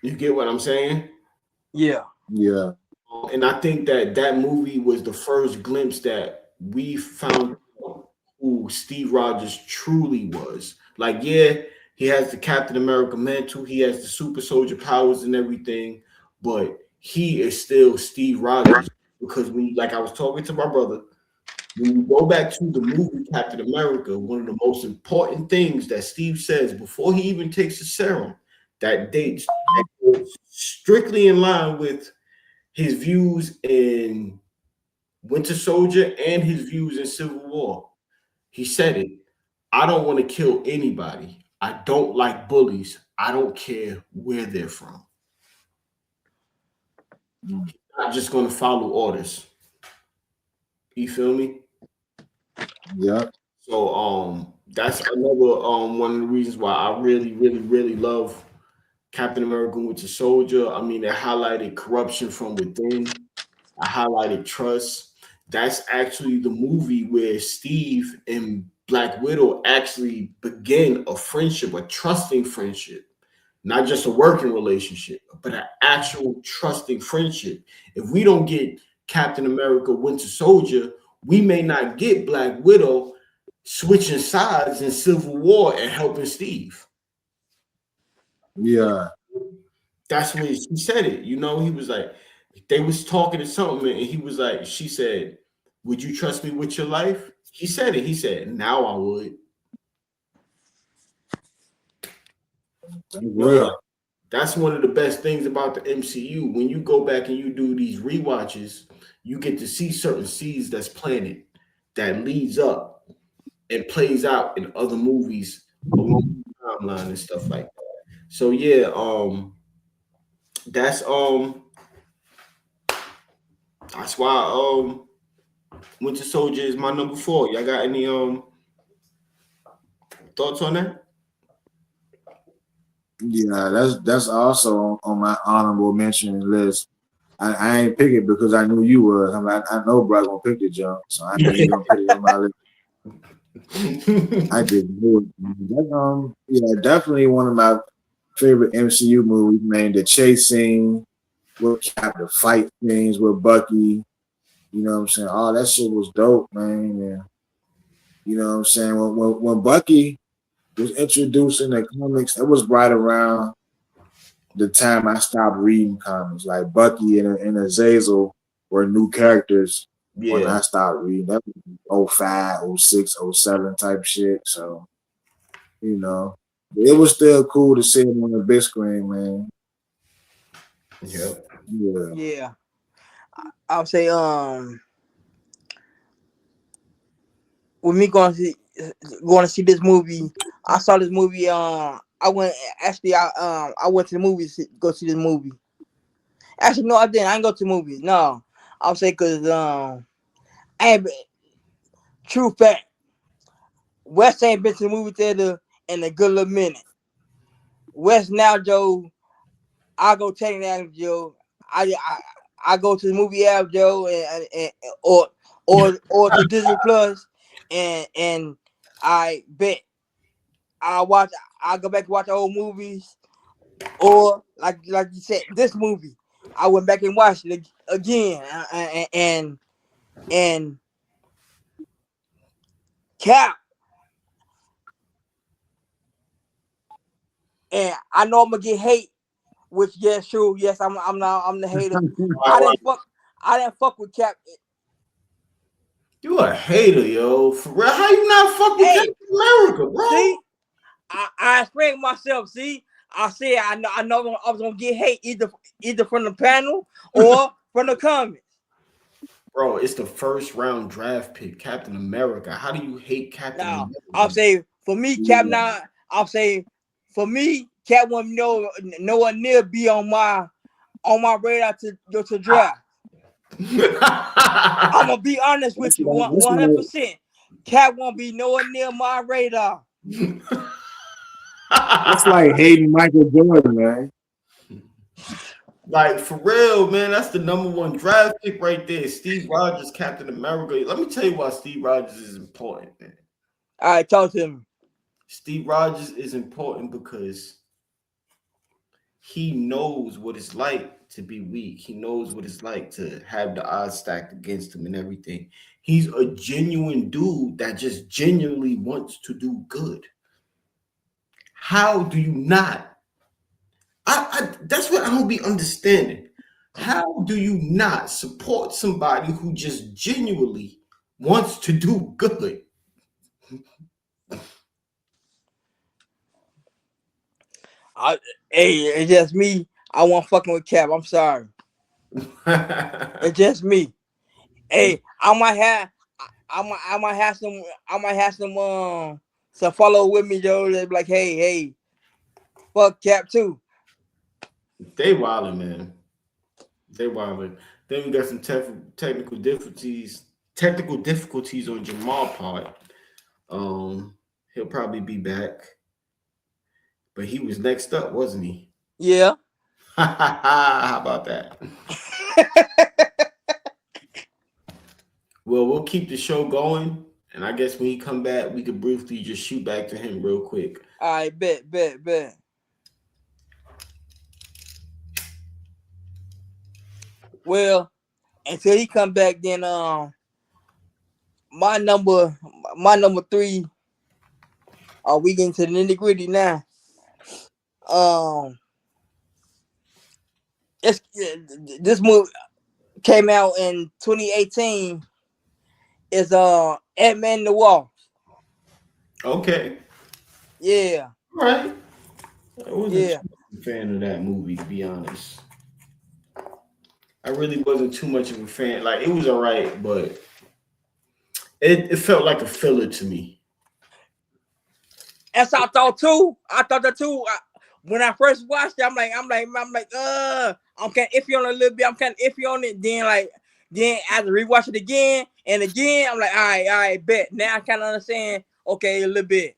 You get what I'm saying? Yeah. Yeah. And I think that movie was the first glimpse that we found who Steve Rogers truly was. Like, yeah, he has the Captain America mantle, he has the super soldier powers and everything, but he is still Steve Rogers. Because when, like I was talking to my brother, when you go back to the movie Captain America, one of the most important things that Steve says before he even takes the serum, that dates strictly in line with his views in Winter Soldier and his views in Civil War. He said it. I don't want to kill anybody. I don't like bullies. I don't care where they're from. He's not just going to follow orders. You feel me? Yeah. So that's another one of the reasons why I really, really, really love Captain America Winter Soldier. I mean, it highlighted corruption from within. I highlighted trust. That's actually the movie where Steve and Black Widow actually begin a friendship, a trusting friendship, not just a working relationship, but an actual trusting friendship. If we don't get Captain America Winter Soldier, we may not get Black Widow switching sides in Civil War and helping Steve. Yeah. That's when she said it. You know, he was like, they was talking to something, and he was like, she said, would you trust me with your life? He said it. He said, now I would. Real. That's one of the best things about the MCU. When you go back and you do these rewatches, you get to see certain seeds that's planted that leads up and plays out in other movies along the timeline and stuff like that. So yeah, that's why Winter Soldier is my number 4. Y'all got any thoughts on that? Yeah, that's also on my honorable mention list. I ain't pick it because I knew you was. I'm like, I know bro gonna pick the jump, so I knew he gonna put it on my list. I just knew it. That's, yeah, definitely one of my favorite MCU movies, man. The chase scene with Cap, the fight scenes with Bucky. You know what I'm saying? All that shit was dope, man. And you know what I'm saying? When Bucky was introduced in the comics, it was right around the time I stopped reading comics. Like Bucky and Azazel were new characters when Yeah. I stopped reading. That was 05, 06, 07 type shit. So, you know, it was still cool to see him on the big screen, man. Yep. Yeah. Yeah, I'll say with me going to see this movie. I saw this movie. I went actually. I went to the movies to go see this movie. Actually, no, I didn't. I didn't go to the movies. No, I'll say because I ain't been, true fact. West ain't been to the movie theater in a good little minute. West now, Joe. I go take that, Joe. I go to the movie app, Joe, and or to Disney Plus, and I bet I watch. I go back and watch old movies, or like you said, this movie. I went back and watched it again, and Cap. And I know I'm gonna get hate, which yes, true. Yes, I'm the hater. I didn't fuck. I didn't fuck with Cap. You a hater, yo. For real. How you not fuck with Hey, Captain America, bro? see, I explained myself. See, I said I know I was gonna get hate either from the panel or from the comments. Bro, it's the first round draft pick, Captain America. How do you hate Captain Now I'll America? say for me, Cap. Yeah. Now I'll say for me, Cap won't nowhere near be on my radar to go to draft. I'm gonna be honest with That's you, like, that's like 100%. Cap won't be nowhere near my radar. that's like hating Michael Jordan, man. Like for real, man. That's the number one draft pick right there. Steve Rogers, Captain America. Let me tell you why Steve Rogers is important, man. All right, talk to him. Steve Rogers is important because he knows what it's like to be weak. He knows what it's like to have the odds stacked against him and everything. He's a genuine dude that just genuinely wants to do good. How do you not? I that's what I don't be understanding. How do you not support somebody who just genuinely wants to do good? Hey, it's just me. I want fucking with Cap. I'm sorry. It's just me. Hey, I might have some follow with me, Joe. They be like, hey, fuck Cap too. They wildin', man. They wildin'. Then we got some technical difficulties on Jamal part. He'll probably be back, but he was next up, wasn't he? Yeah. How about that? Well, we'll keep the show going, and I guess when he come back, we could briefly just shoot back to him real quick. All right, bet. Well, until he come back, then my number my number three. Are we getting to the nitty gritty now? Um, it's this movie came out in 2018. Is Ant-Man the Wasp. Okay, Yeah, all right. I wasn't yeah. too much a fan of that movie, to be honest. I really wasn't too much of a fan. Like it was all right, but it felt like a filler to me. As I thought too. I thought that too. When I first watched it, I'm kind of iffy on it a little bit. I'm kind of iffy on it. Then I had to rewatch it again and again. I'm like, all right, bet. Now I kind of understand. Okay, a little bit.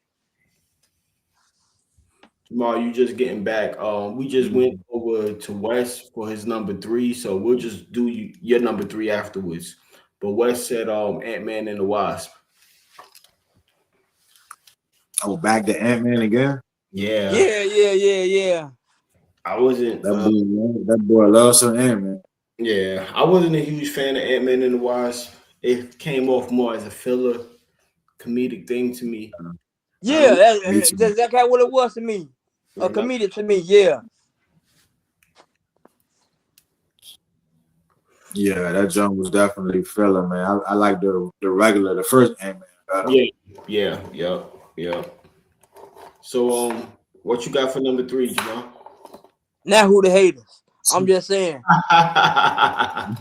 Jamal, you just getting back. We just went over to West for his number 3, so we'll just do your number 3 afterwards. But West said Ant-Man and the Wasp. Oh, back to Ant-Man again. Yeah, Yeah. I wasn't. That boy loves some Ant-Man. Yeah, I wasn't a huge fan of Ant-Man and the Wasp. It came off more as a filler, comedic thing to me. Yeah, Me that's too. exactly what it was to me. A comedian to me, yeah. Yeah, that jump was definitely filler, man. I like the regular, the first Ant-Man better. Yeah. So, what you got for number 3, Jamal? Now who the haters? I'm just saying. My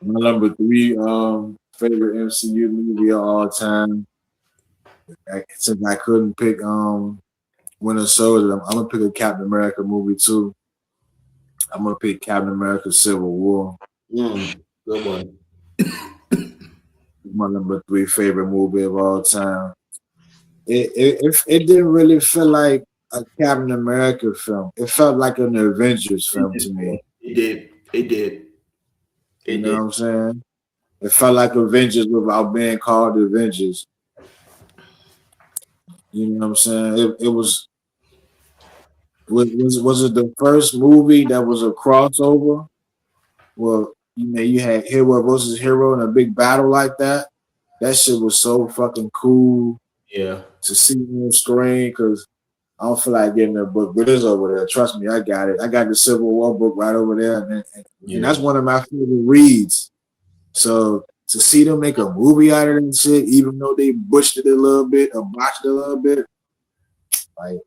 number 3 favorite MCU movie of all time. Since I couldn't pick Winter Soldier, I'm gonna pick a Captain America movie too. I'm gonna pick Captain America Civil War. Good one. My number 3 favorite movie of all time. It didn't really feel like a Captain America film. It felt like an Avengers film to me. It did. You know what I'm saying? It felt like Avengers without being called Avengers. You know what I'm saying? It was it the first movie that was a crossover? Well, you had hero versus hero in a big battle like that. That shit was so fucking cool. Yeah. To see on screen because I don't feel like getting a book, but it's over there. Trust me, I got it. I got the Civil War book right over there, and that's one of my favorite reads. So to see them make a movie out of that shit, even though they butchered it a little bit or botched it a little bit, like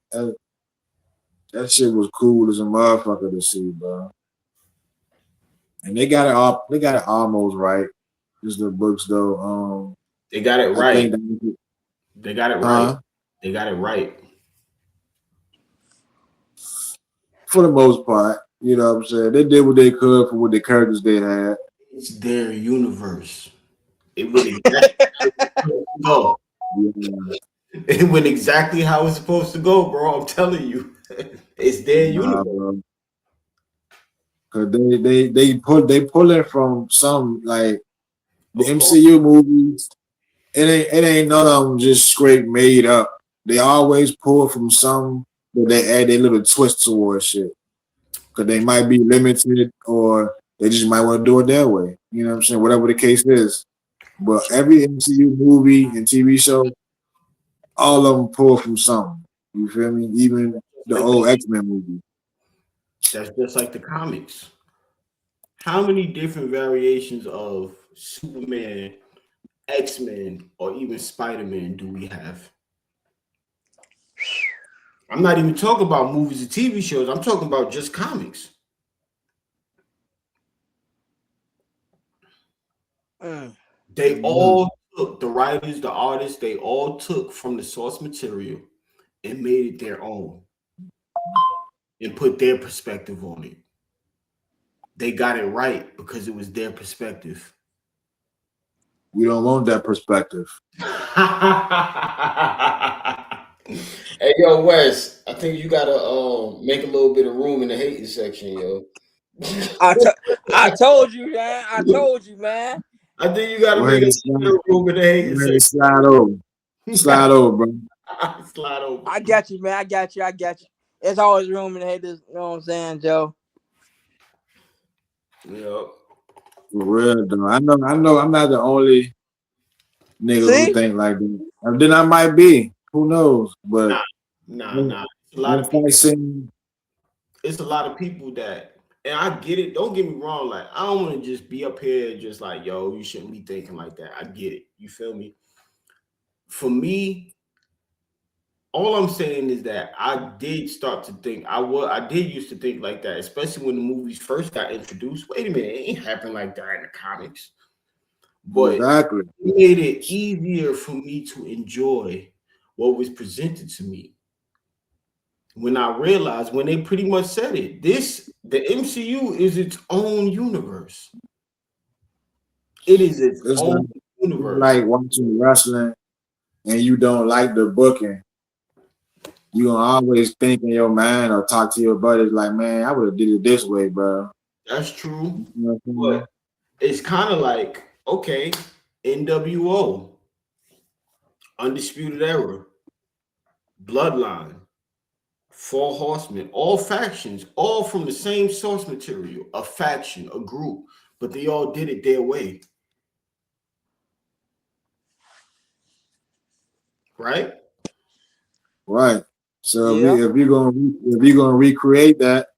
that shit was cool as a motherfucker to see, bro. And they got it all. They got it almost right. Just the books, though. They got it right. They got it right. They got it right. For the most part, you know what I'm saying? They did what they could for what the characters they had. It's their universe. It went exactly go. It went exactly how it's supposed to go, bro. I'm telling you. It's their universe. Bro. Cause they pull it from some like the MCU movies. It ain't none of them just straight made up. They always pull from some, but they add their little twist towards shit. Cause they might be limited or they just might want to do it their way. You know what I'm saying? Whatever the case is. But every MCU movie and TV show, all of them pull from something. You feel me? Even the old X-Men movie. That's just like the comics. How many different variations of Superman, X-Men, or even Spider-Man do we have? I'm not even talking about movies and TV shows. I'm talking about just comics. They all took, the writers, the artists, they all took from the source material and made it their own and put their perspective on it. They got it right because it was their perspective. We don't want that perspective. Hey, yo, Wes, I think you gotta make a little bit of room in the hating section, yo. I told you, man. I told you, man. I think you gotta make a little bit of room in the hating section. Slide over. Slide over, bro. Slide over. I got you, man. I got you. There's always room in the haters. You know what I'm saying, Joe? Yeah. For real, though. I know I'm not the only nigga who think like that. And then I might be. Who knows? But nah. It's a lot of people that, and I get it. Don't get me wrong. Like, I don't want to just be up here just like, yo, you shouldn't be thinking like that. I get it. You feel me? For me, all I'm saying is that I did start to think, I did used to think like that, especially when the movies first got introduced. Wait a minute, it ain't happened like that in the comics. But exactly. It made it easier for me to enjoy what was presented to me. When I realized, when they pretty much said it, the MCU is its own universe. It is its own universe. Like watching wrestling and you don't like the booking. You gonna always think in your mind or talk to your buddies like, man, I would have did it this way, bro. That's true. You know what I'm saying? But it's kind of like, okay, NWO, Undisputed Era, Bloodline, Four Horsemen, all factions, all from the same source material, a faction, a group, but they all did it their way. Right? Right. So Yeah. if you're gonna recreate that,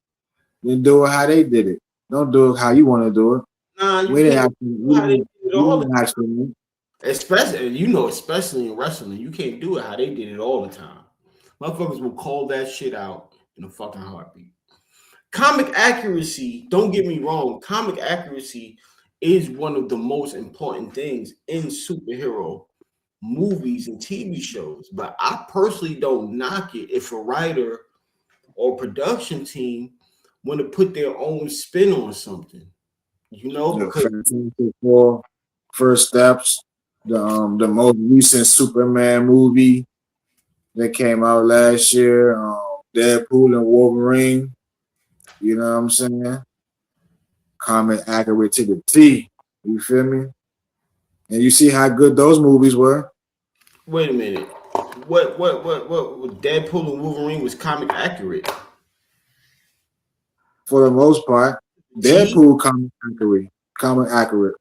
then do it how they did it. Don't do it how you want to do it. Nah, you We didn't can't do how they did it all the time. actually. Especially in wrestling, you can't do it how they did it all the time. Motherfuckers will call that shit out in a fucking heartbeat. Comic accuracy, don't get me wrong, comic accuracy is one of the most important things in superhero movies and TV shows. But I personally don't knock it if a writer or production team want to put their own spin on something. You know, because Fantastic Four, First Steps, the most recent Superman movie that came out last year, Deadpool and Wolverine. You know what I'm saying? Comic accurate to the T. You feel me? And you see how good those movies were. wait a minute. What Deadpool and Wolverine was comic accurate. For the most part. Deadpool comic accurate.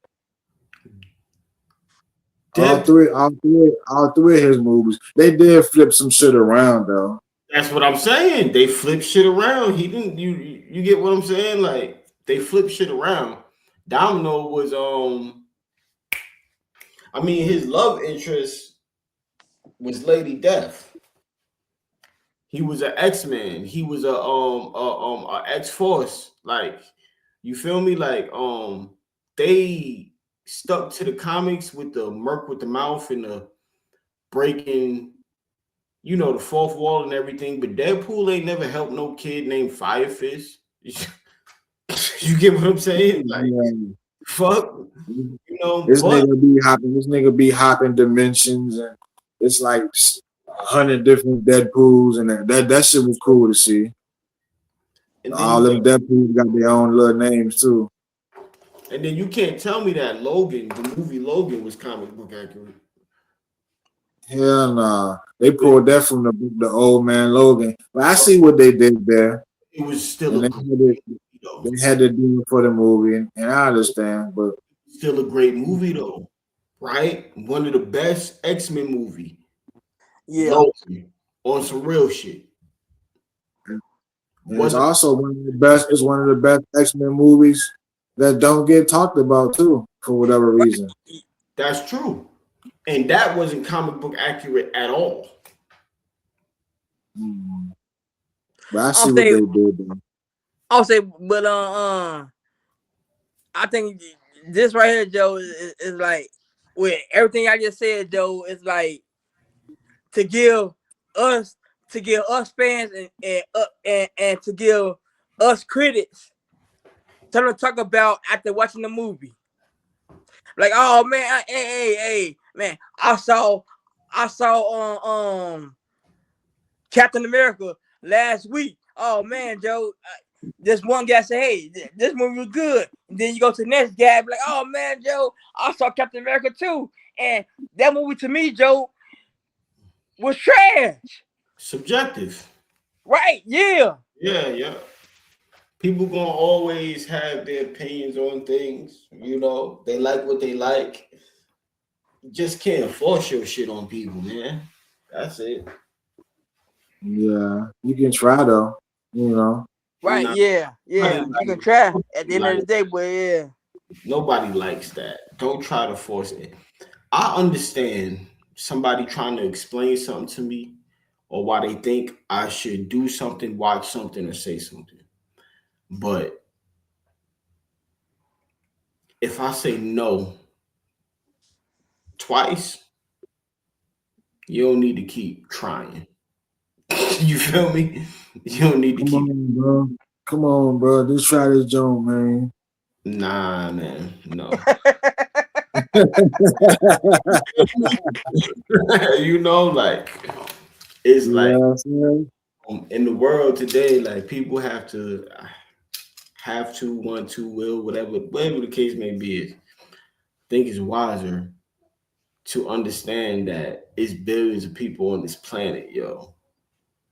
All three of his movies. They did flip some shit around though. That's what I'm saying. They flipped shit around. He didn't. You get what I'm saying? Like they flipped shit around. Domino was I mean, his love interest was Lady Death. He was an X-Man. He was a X-Force. Like, you feel me? Like, they stuck to the comics with the Merc with the mouth and the breaking, you know, the fourth wall and everything. But Deadpool ain't never helped no kid named Firefist. You get what I'm saying? Like, fuck, you know. This nigga be hopping dimensions, and it's like 100 different Deadpools, and that shit was cool to see. And all them Deadpools got their own little names too. And then you can't tell me that Logan, the movie Logan, was comic book accurate. Hell nah. They pulled that from the old man Logan. But I see what they did there. It was still they had to do it for the movie, and I understand, but still a great movie though, right? One of the best X-Men movie. Yeah. Logan, on some real shit. It's also one of the best. It's one of the best X-Men movies that don't get talked about too, for whatever reason. That's true, and that wasn't comic book accurate at all. But I see what they did though. I'll say, but I think this right here, Joe, is like with everything I just said, Joe. It's like to give us fans and to give us critics something to talk about after watching the movie. Like, oh man, hey, man, I saw Captain America last week. Oh man, Joe, this one guy said, hey, this movie was good. And then you go to the next guy, be like, oh man, Joe, I saw Captain America too. And that movie to me, Joe, was trash. Subjective. Right, yeah. Yeah. People gonna always have their opinions on things, you know. They like what they like. You just can't force your shit on people, man. That's it. Yeah, you can try though, you know. Right, yeah. You can try at the end of the day, but yeah. Nobody likes that. Don't try to force it. I understand somebody trying to explain something to me or why they think I should do something, watch something, or say something. But if I say no twice, you don't need to keep trying. You feel me? You don't need to keep. Come on, bro. Just try this joint, man. Nah, man. No. You know, like, It's like Yeah, in the world today, like people have to, want to, will, whatever the case may be. Is think it's wiser to understand that it's billions of people on this planet, yo.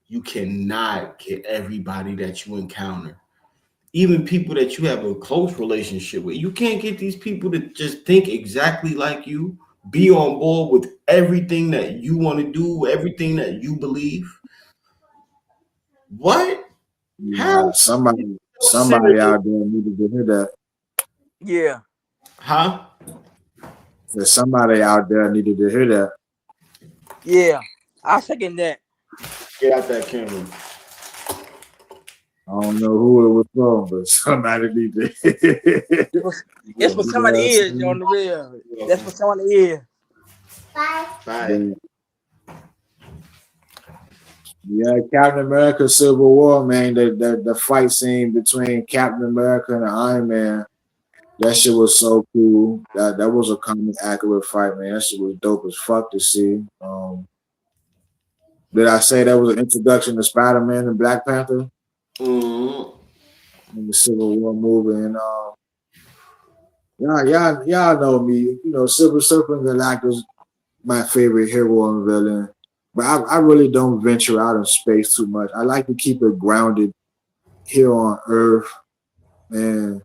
You cannot get everybody that you encounter, even people that you have a close relationship with. You can't get these people to just think exactly like you, be on board with everything that you want to do, everything that you believe. What? yeah. How? Somebody out there needed to hear that. Yeah. Huh? There's somebody out there needed to hear that. Yeah. I second that. Get out that camera. I don't know who it was from, but somebody needed to. It's for somebody ears on the real. That's for somebody ears. Bye. Yeah, Captain America Civil War, man. The fight scene between Captain America and Iron Man, that shit was so cool. That was a comic accurate fight, man. That shit was dope as fuck to see. Did I say that was an introduction to Spider-Man and Black Panther Mm-hmm. in the Civil War movie? And y'all know me. You know, Silver Surfer and Galactus, my favorite hero and villain. But I really don't venture out in space too much. I like to keep it grounded here on Earth. And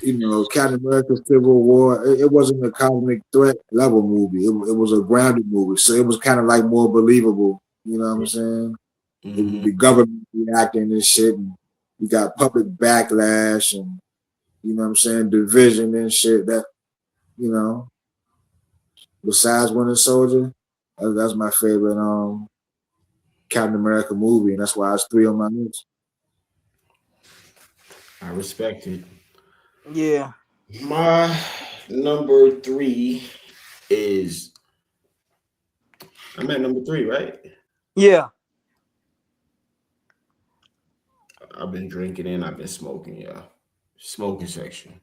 you know, Captain America Civil War, it wasn't a cosmic threat level movie. It was a grounded movie. So it was kind of like more believable. You know what I'm saying? Mm-hmm. The government reacting and shit. And you got public backlash and, you know what I'm saying, division and shit. That, you know, besides Winter Soldier, that's my favorite Captain America movie. And that's why it's 3 on my list. I respect it. Yeah. My number 3 is, I'm at number 3, right? Yeah. I've been drinking and I've been smoking, yeah. Smoking section.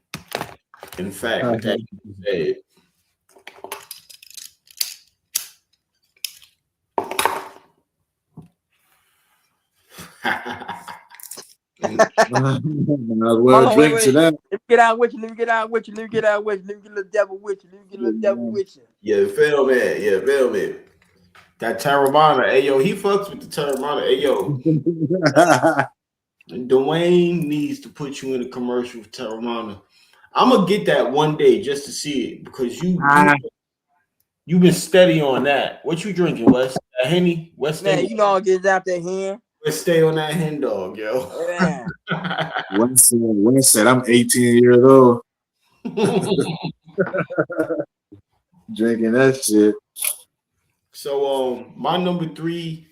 In fact, with that said, well, drink to that. Let me get out with you. Let me get out with you. Let me get out with you. Let me get a little devil with you. Let me get a little devil with you. Yeah, feel me. Yeah, feel me. That Terramana, hey yo, he fucks with the Terramana. Hey yo, Dwayne needs to put you in a commercial with Terramana. I'm gonna get that one day just to see it because you've been steady on that. What you drinking, Wes? That Henny? West Man, you know I'll get out there here. Let's stay on that hen dog, yo. Yeah. When said I'm 18 years old. Drinking that shit. So my number 3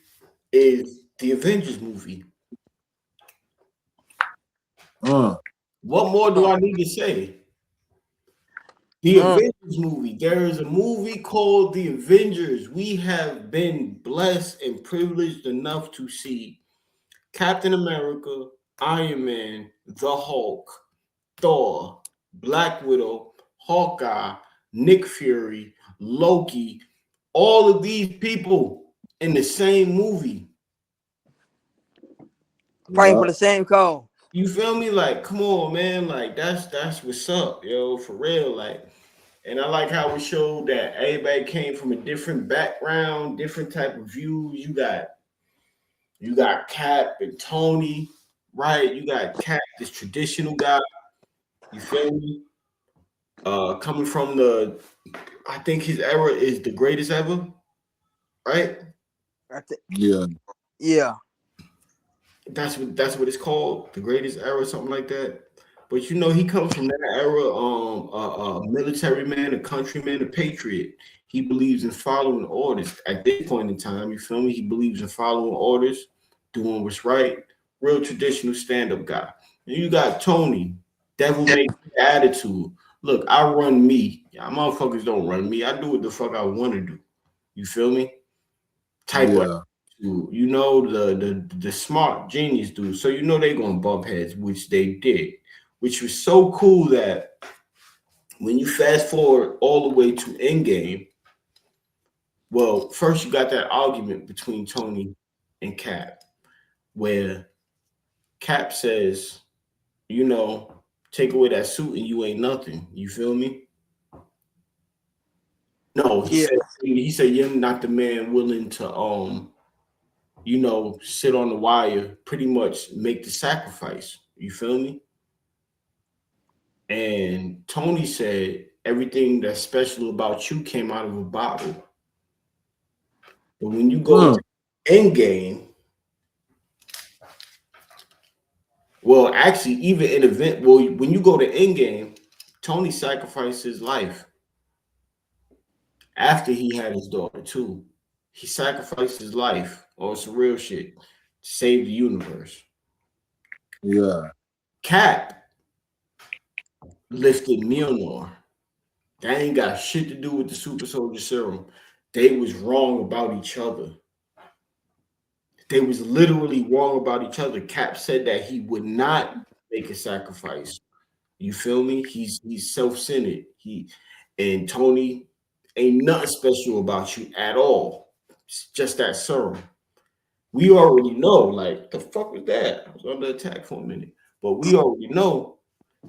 is the Avengers movie. What more do I need to say? The Avengers movie. There is a movie called The Avengers. We have been blessed and privileged enough to see Captain America, Iron Man, the Hulk, Thor, Black Widow, Hawkeye, Nick Fury, Loki, all of these people in the same movie. Fighting for the same cause. You feel me? Like, come on, man. Like, that's what's up, yo, for real. Like, and I like how it showed that everybody came from a different background, different type of views. You got Cap and Tony, right? You got Cap, this traditional guy. You feel me? Coming from I think his era is the greatest ever, right? Yeah. Yeah. That's what it's called, the greatest era, something like that. But you know, he comes from that era, a military man, a countryman, a patriot. He believes in following orders at this point in time. You feel me? He believes in following orders, doing what's right. Real traditional stand-up guy. And you got Tony, devil may attitude. Look, I run me. Y'all motherfuckers don't run me. I do what the fuck I want to do. You feel me? Type of, you know, the smart genius dude. So you know they're gonna bump heads, which they did, which was so cool that when you fast forward all the way to Endgame, Well, first you got that argument between Tony and Cap, where Cap says, you know, take away that suit and you ain't nothing. You feel me? No, Yeah. he said you're not the man willing to you know, sit on the wire, pretty much make the sacrifice. You feel me? And Tony said everything that's special about you came out of a bottle. But when you go to Endgame, well, actually, even in event, well, when you go to Endgame, Tony sacrificed his life after he had his daughter too. He sacrificed his life on some real shit to save the universe. Yeah. Cap lifted Mjolnir. That ain't got shit to do with the super soldier serum. They was wrong about each other. They was literally wrong about each other. Cap said that he would not make a sacrifice. You feel me? He's self-centered. And Tony ain't nothing special about you at all. It's just that serum. We already know, like, the fuck was that? I was under attack for a minute. But we already know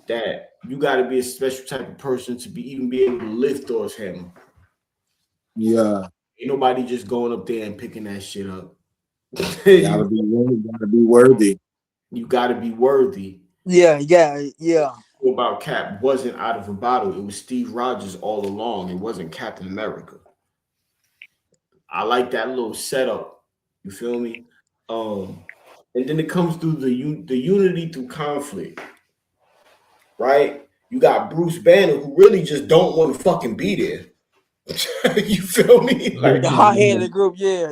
that you got to be a special type of person to even be able to lift Thor's hammer. Yeah. Ain't nobody just going up there and picking that shit up. Gotta be worthy. You got to be worthy. Yeah. About Cap wasn't out of a bottle. It was Steve Rogers all along. It wasn't Captain America. I like that little setup. You feel me? And then it comes through the unity through conflict, right? You got Bruce Banner who really just don't want to fucking be there. You feel me? Like the hot head of the group. Yeah.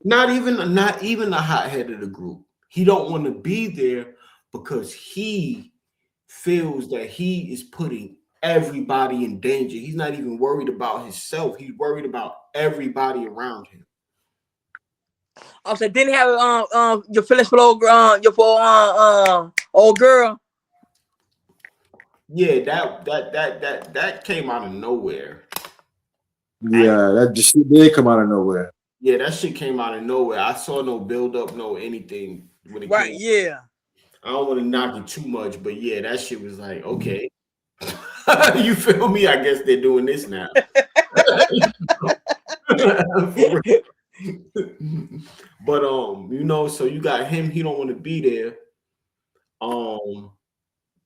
Not even the hot head of the group. He don't want to be there because he feels that he is putting everybody in danger. He's not even worried about himself. He's worried about everybody around him. I said, didn't have your feelings for old old girl. Yeah, that came out of nowhere. Yeah, that just did come out of nowhere. Yeah, that shit came out of nowhere. I saw no build up, no anything when it Right, came. yeah. I don't want to knock it too much, but yeah, that shit was like, okay. You feel me? I guess they're doing this now. But you know, so you got him, he don't want to be there.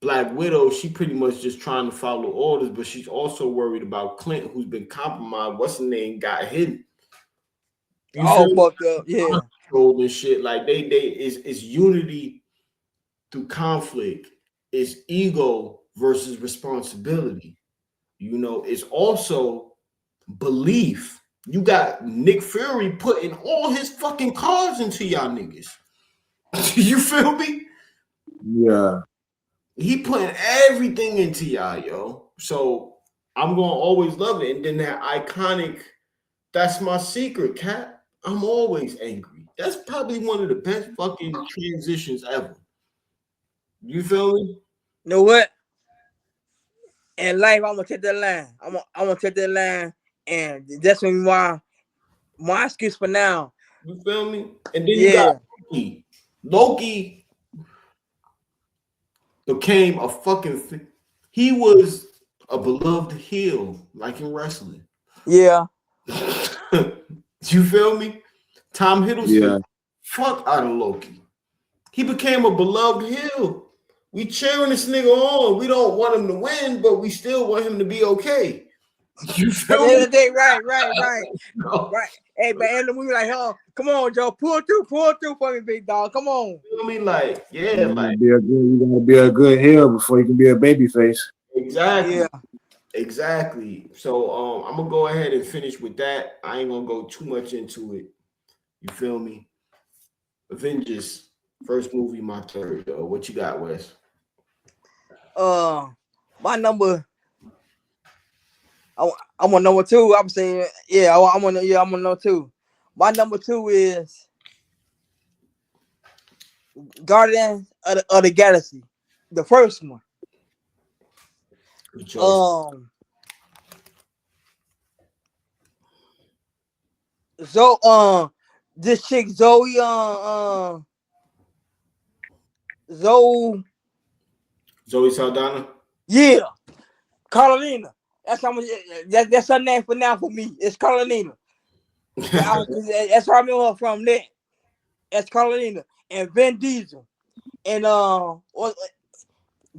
Black Widow, she pretty much just trying to follow orders, but she's also worried about Clint, who's been compromised. What's the name? Got hidden. All fucked up, yeah. And shit. Like they is unity through conflict. It's ego versus responsibility. You know, it's also belief. You got Nick Fury putting all his fucking cards into y'all niggas. You feel me? Yeah. He putting everything into y'all, yo. So I'm gonna always love it. And then that iconic, that's my secret, Cap. I'm always angry. That's probably one of the best fucking transitions ever. You feel me? You know what? In life, I'm gonna take that line. I'm gonna take that line, and that's why my excuse for now. You feel me? And then you got Loki. Loki became a fucking. He was a beloved heel, like in wrestling. Yeah. You feel me? Tom Hiddleston, Yeah. fuck out of Loki. He became a beloved heel. We cheering this nigga on. We don't want him to win, but we still want him to be okay. You feel me? Right. No. Right. Hey, but in the movie, like, oh, come on, Joe, pull through for me, big dog. Come on. You feel me? Like, yeah, You like gotta be a good heel before you can be a baby face. exactly. Yeah. Exactly. So I'm gonna go ahead and finish with that. I ain't gonna go too much into it. You feel me? Avengers, first movie, my third. Yo. What you got, Wes? My number. I'm on number 2. I'm saying, yeah, I'm on number 2. My number 2 is Guardians of the Galaxy, the first one. Zoe, this chick Zoe, Zoe, Zoe Saldana. yeah, Carolina. That's how much. That's her name for now for me. It's Carolina. That's where I remember her from. There, that's Carolina and Vin Diesel and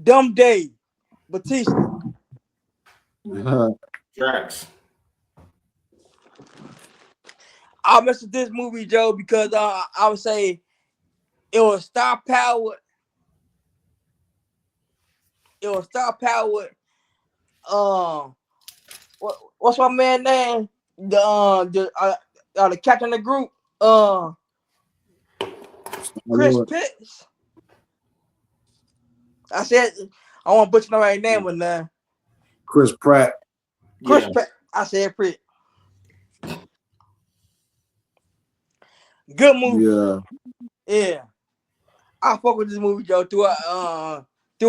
Dumb Dave Batista. Drax. I mess with this movie, Joe, because I would say it was star powered. It was star powered. What's my man name? The captain of the group. Chris Pitts. I said I want to butcher the right name, but nah. Chris Pratt. Chris Pratt. I said Pratt. Good movie. Yeah. I fuck with this movie, Joe, through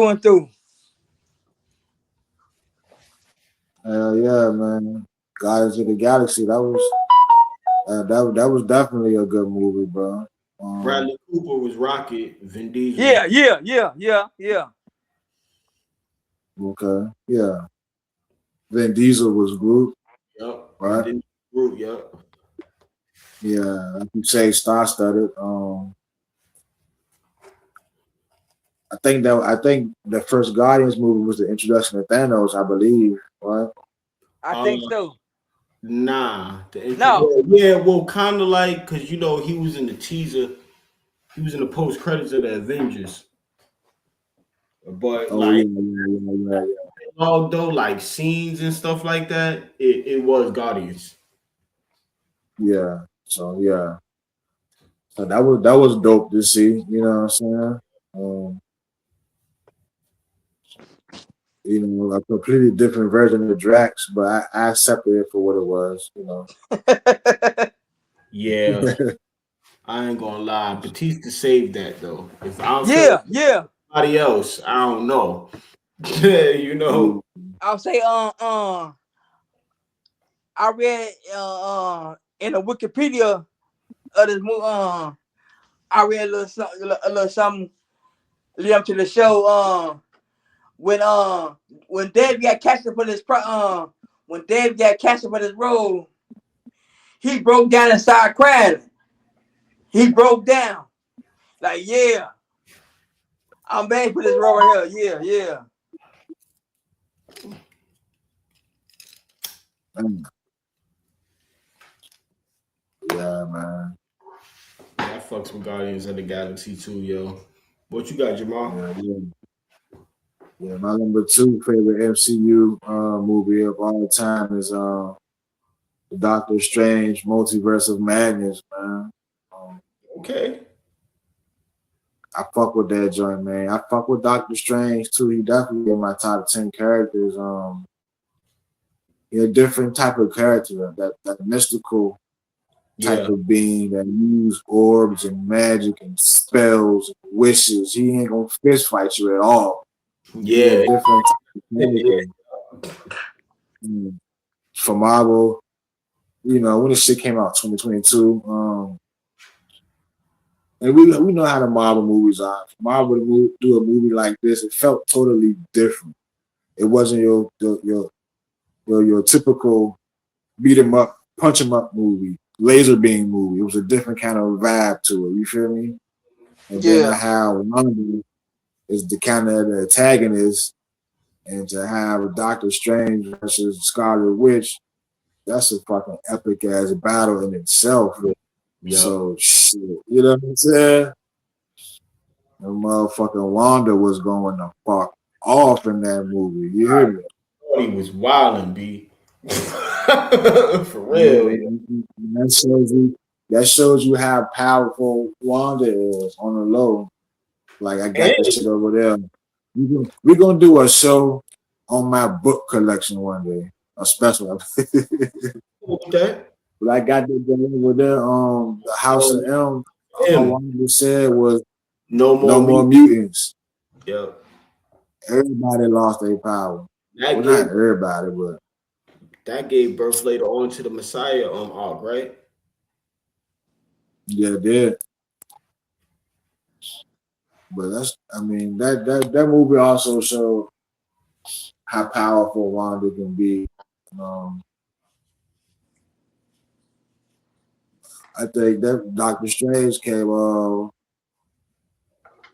and through. Hell yeah, man. Guardians of the Galaxy. That was definitely a good movie, bro. Bradley Cooper was Rocket. Vin Diesel. Yeah. Okay. Yeah. Vin Diesel was Groot. Yep. Right. Groot. Yep. Yeah, like you say, star-studded. I think the first Guardians movie was the introduction of Thanos, I believe. Right? I think so. Nah. No. Yeah, well, kind of like, because, he was in the teaser. He was in the post-credits of the Avengers. But, yeah. although, like, scenes and stuff like that, it was Guardians. Yeah. So, yeah. So that was dope to see. You know what I'm saying? A completely different version of Drax, but I accepted it for what it was. Yeah. I ain't gonna lie. Batista saved that though. If I don't somebody else, I don't know. I'll say I read in the Wikipedia of this movie I read a little something lead up to the show when Dave got casted for this role, he broke down and started crying. He broke down. Like, yeah, I'm made for this role right here. Yeah. Yeah, man. I fucks with Guardians of the Galaxy too, yo. What you got, Jamal? Yeah, my number 2 favorite MCU movie of all time is Doctor Strange Multiverse of Madness, man. Okay. I fuck with that joint, man. I fuck with Doctor Strange too. He definitely in my top 10 characters. He a different type of character, that mystical type of being that use orbs and magic and spells and wishes. He ain't gonna fist fight you at all. Yeah. Different type of for Marvel, when this shit came out, 2022, and we know how the Marvel movies are. For Marvel to do a movie like this, it felt totally different. It wasn't your typical beat 'em up, punch 'em up movie, laser beam movie. It was a different kind of vibe to it. You feel me? And then how Wanda is the kind of the antagonist, and to have Doctor Strange versus Scarlet Witch, that's a fucking epic ass battle in itself. Yep. So shit, you know what I'm saying? The motherfucking Wanda was going the fuck off in that movie. You hear me? He was wilding, B. For real. That shows you how powerful Wanda is on the low. Like, I got this shit over there. We're gonna do a show on my book collection one day. A special. Okay. But I got that over there. The House of M. All Wanda said was no more mutants. Yep. Everybody lost their power. Not everybody, but that gave birth later on to the Messiah arc, right? Yeah, it did. But that movie also showed how powerful Wanda can be. Um, I think that Doctor Strange came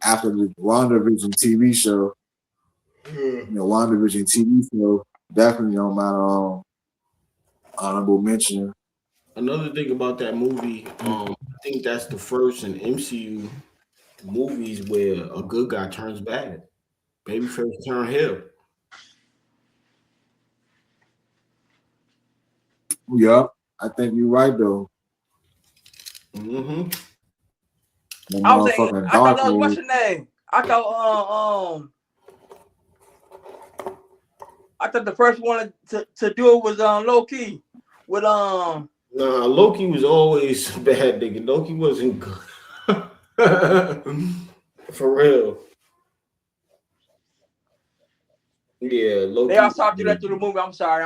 after the WandaVision TV show. WandaVision TV show definitely on my honorable mention. Another thing about that movie, I think that's the first in MCU movies where a good guy turns bad. Babyface turn heel. Yeah, I think you're right though. Mm-hmm. The I was saying, motherfucking I thought dark that was what's movie. your name? I thought the first one to do it was low key with Nah, Loki was always a bad nigga. Loki wasn't good. For real. Yeah, they all Loki. saw through that through the movie. I'm sorry,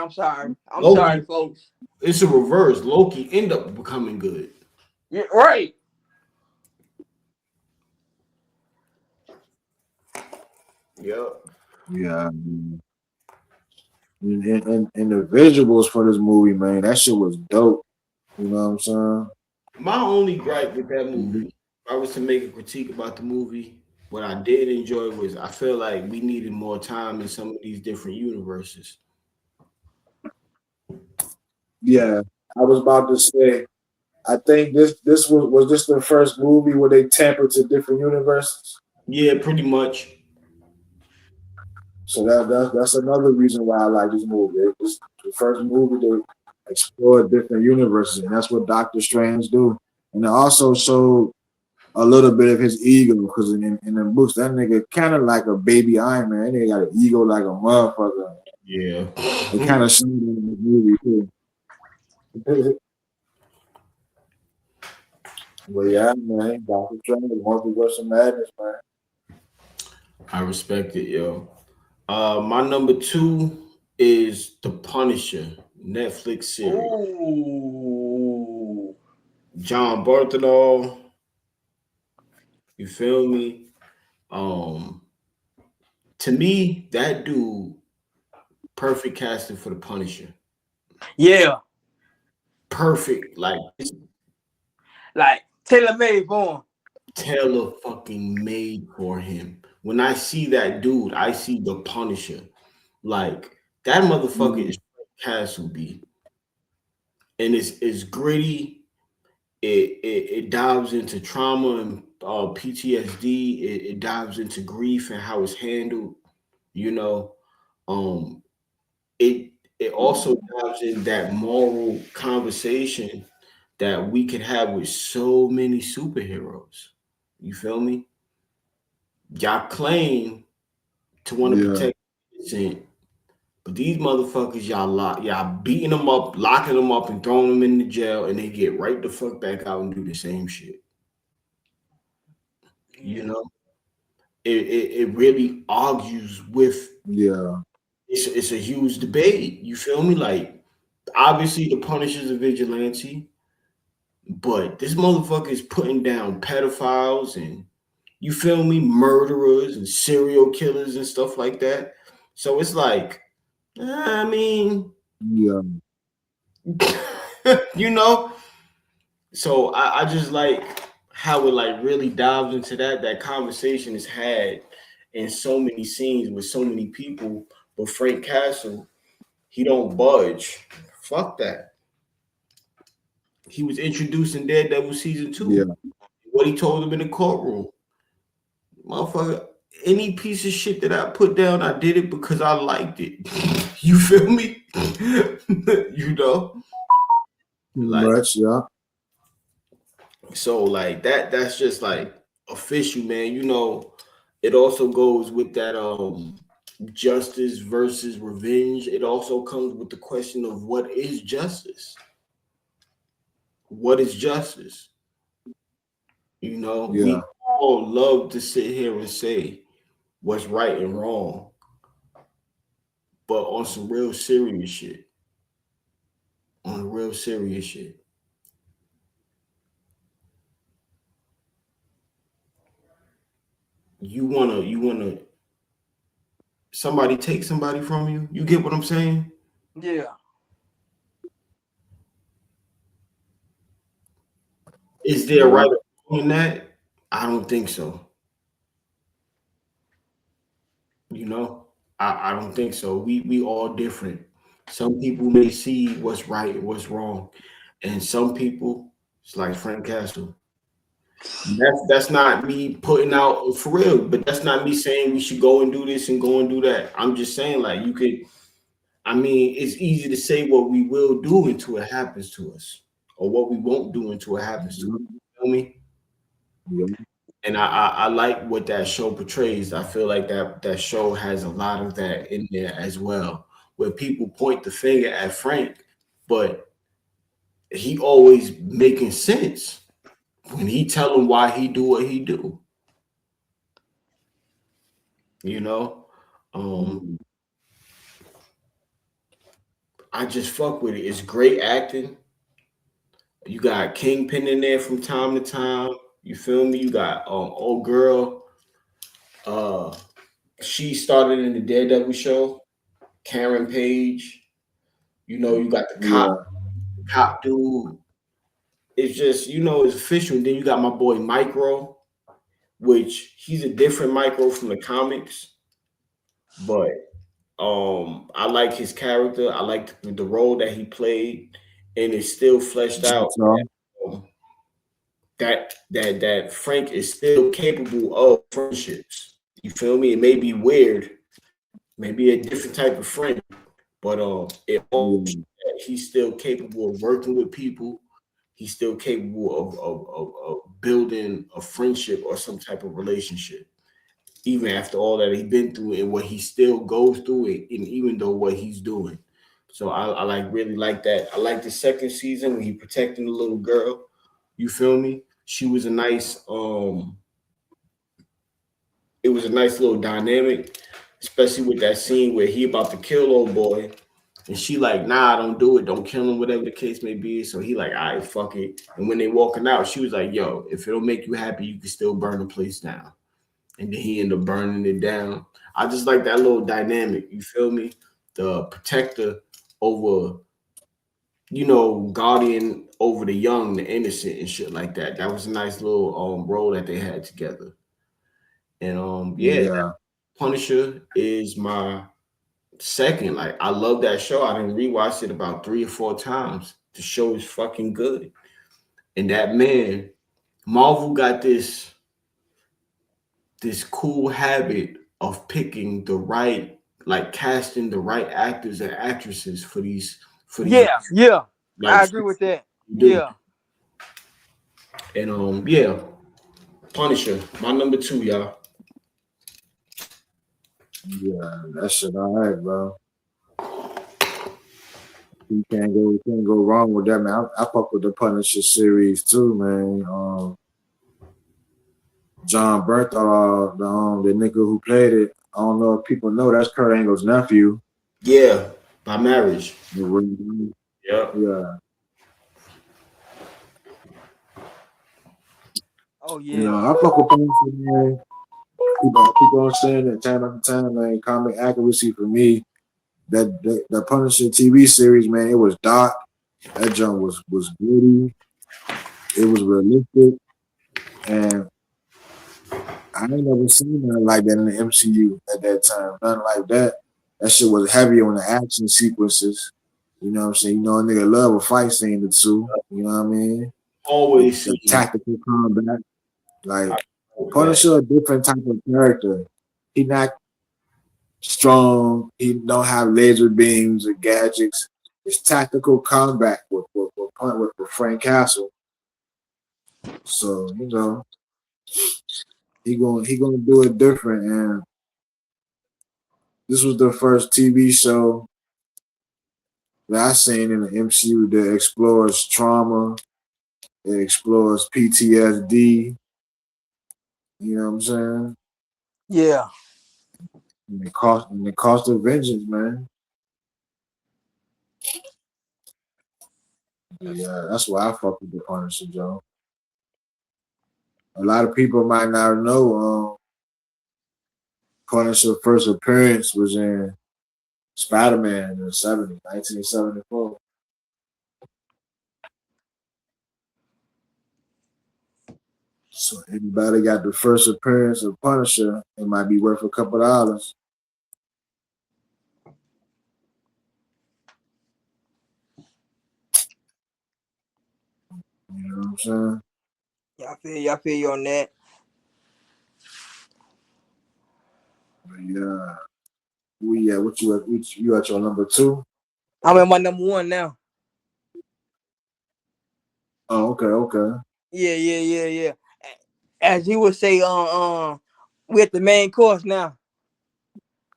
Loki. folks. It's a reverse. Loki end up becoming good. Yeah, right. Yep. Yeah. And the visuals for this movie, man, that shit was dope. You know what I'm saying? My only gripe with that movie, if I was to make a critique about the movie, what I did enjoy was I feel like we needed more time in some of these different universes. Yeah. I was about to say, I think this was this the first movie where they tampered to different universes. Yeah, pretty much. So that's another reason why I like this movie. It's the first movie to explore different universes, and that's what Doctor Strange do. And it also showed a little bit of his ego because in the books that nigga kind of like a baby Iron Man. That nigga got an ego like a motherfucker. Yeah. It kind of showed in the movie too. But yeah, man, Doctor Strange, Multiverse of Madness, man. I respect it, yo. My number two is The Punisher, Netflix series. Ooh. John Bartholomew, you feel me? Um, to me, that dude, perfect casting for The Punisher. Yeah, Perfect, like like tailor made for him. tailor fucking made for him. When I see that dude, I see The Punisher. Like that motherfucker is Castle B, and it's gritty. It dives into trauma and PTSD. It dives into grief and how it's handled. You know, um, it it also dives in that moral conversation that we could have with so many superheroes. You feel me? Y'all claim to want to Yeah, protect innocent, but these motherfuckers, y'all beating them up, locking them up, and throwing them in the jail, and they get right the fuck back out and do the same shit. You Yeah. know, it really argues with. yeah, It's a huge debate. You feel me? Like obviously the Punisher's a vigilante, but this motherfucker is putting down pedophiles and you feel me, murderers and serial killers and stuff like that. So it's like, I mean, yeah, you know. So I just like how it like really dives into that conversation is had in so many scenes with so many people. But Frank Castle, he don't budge. Fuck that. He was introduced in Daredevil season yeah, 2. What he told him in the courtroom, motherfucker. Any piece of shit that I put down, I did it because I liked it. You feel me? You know, pretty like much, yeah, so, like that's just like official, man. You know, it also goes with that justice versus revenge. It also comes with the question of what is justice. What is justice? You know, yeah, we all love to sit here and say what's right and wrong, but on some real serious shit, on real serious shit, you wanna somebody take somebody from you. You get what I'm saying? Yeah. Is there right or wrong in that? I don't think so. You know, I don't think so. We all different. Some people may see what's right and what's wrong, and some people it's like Frank Castle. That's not me putting out for real, but that's not me saying we should go and do this and go and do that. I'm just saying like you could. I mean, it's easy to say what we will do until it happens to us, or what we won't do until it happens to us. You feel me? Yeah. And I like what that show portrays. I feel like that show has a lot of that in there as well, where people point the finger at Frank, but he always making sense when he tell him why he do what he do. You know, um, I just fuck with it. It's great acting. You got Kingpin in there from time to time. You feel me? You got old girl. Uh, she started in the Daredevil show. Karen Page. You know, you got the Yeah. cop dude. It's just it's official. And then you got my boy Micro, which he's a different Micro from the comics, but I like his character. I like the role that he played, and it's still fleshed out. So, um, that Frank is still capable of friendships. You feel me? It may be weird, maybe a different type of friend, but it all yeah. he's still capable of working with people. He's still capable of building a friendship or some type of relationship, even after all that he's been through and what he still goes through it, and even though what he's doing. So I like really like that. I like the second season when he protecting the little girl. You feel me? She was a nice it was a nice little dynamic, especially with that scene where he about to kill old boy. And she like, nah, don't do it, don't kill him, whatever the case may be. So he like, all right, fuck it. And when they walking out, she was like, yo, if it'll make you happy, you can still burn the place down. And then he ended up burning it down. I just like that little dynamic. You feel me? The protector over, guardian over the young, the innocent, and shit like that. That was a nice little role that they had together. And yeah, Yeah. Punisher is my second. Like I love that show. I didn't rewatch it about 3 or 4 times. The show is fucking good. And that man, Marvel got this cool habit of picking the right, like casting the right actors and actresses for these Yeah. Yeah. like I agree with that. do. Yeah. And yeah, Punisher, my number 2, y'all. Yeah. That shit all right, bro. You can't go wrong with that, man. I fuck with the Punisher series too, man. John Bernthal, the nigga who played it. I don't know if people know that's Kurt Angle's nephew. Yeah, by marriage. Yeah. Yeah. Oh yeah. I fuck with Punisher, man. Keep on saying that time after time, man. Comic accuracy for me. The Punisher TV series, man, it was dark. That jump was gritty. It was realistic, and I ain't never seen nothing like that in the MCU at that time. Nothing like that. That shit was heavy on the action sequences. You know what I'm saying? A nigga love a fight scene or two. You know what I mean? Always The see tactical combat. Like that. Punisher, a different type of character. He not strong. He don't have laser beams or gadgets. It's tactical combat with Frank Castle. So he gonna do it different. And this was the first TV show that I seen in the MCU that explores trauma. It explores PTSD. You know what I'm saying? Yeah. And the cost of vengeance, man. Yeah, that's why I fuck with the Punisher, Joe. A lot of people might not know. Punisher's first appearance was in Spider-Man in the 1974. So anybody got the first appearance of Punisher, it might be worth a couple dollars. You know what I'm saying? Yeah, I feel you on that. But yeah. What you at your number 2? I'm at my number 1 now. Oh, okay. Yeah. As you would say, we at the main course now.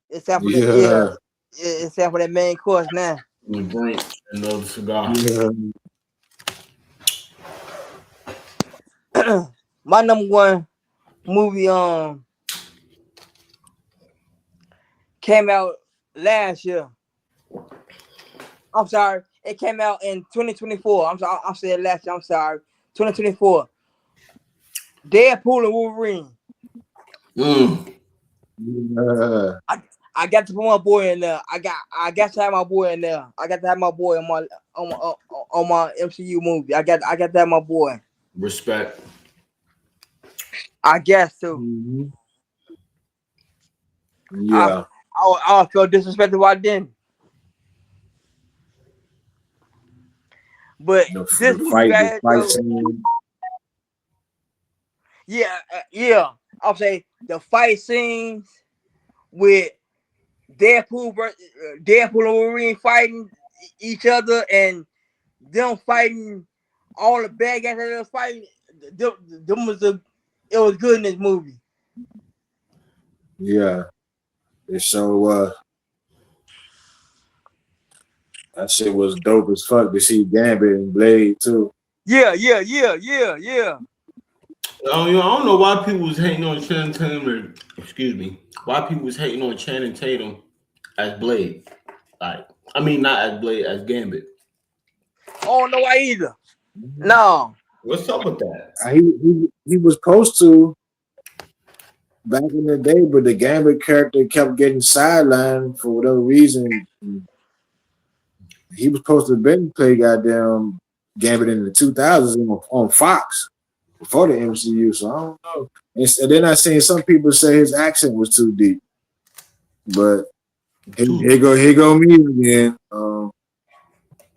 It's time for it's time for that main course now. The drink, another cigar. Yeah. My number 1 movie came out last year. I'm sorry, it came out in 2024. I'm saying last year. I'm sorry, 2024. Deadpool and Wolverine. Yeah. I got to put my boy in there. I got to have my boy in there. I got to have my boy on my MCU movie. I got to have my boy. Respect. I guess so. Mm-hmm. Yeah. I felt disrespected why I didn't. But this movie right here, scene. Yeah. I'll say the fight scenes with Deadpool and Wolverine fighting each other and them fighting all the bad guys that they was fighting. It was good in this movie. Yeah. It sure was. That shit was dope as fuck to see Gambit and Blade too. Yeah. I don't know why people was hating on Channing Tatum. Excuse me. Why people was hating on Channing Tatum as Blade? Like, I mean, not as Blade, as Gambit. I don't know why either. No. What's up with that? He was supposed to back in the day, but the Gambit character kept getting sidelined for whatever reason. He was supposed to have been play goddamn Gambit in the 2000s on Fox before the MCU, so I don't know. And then I seen some people say his accent was too deep, but here go me again.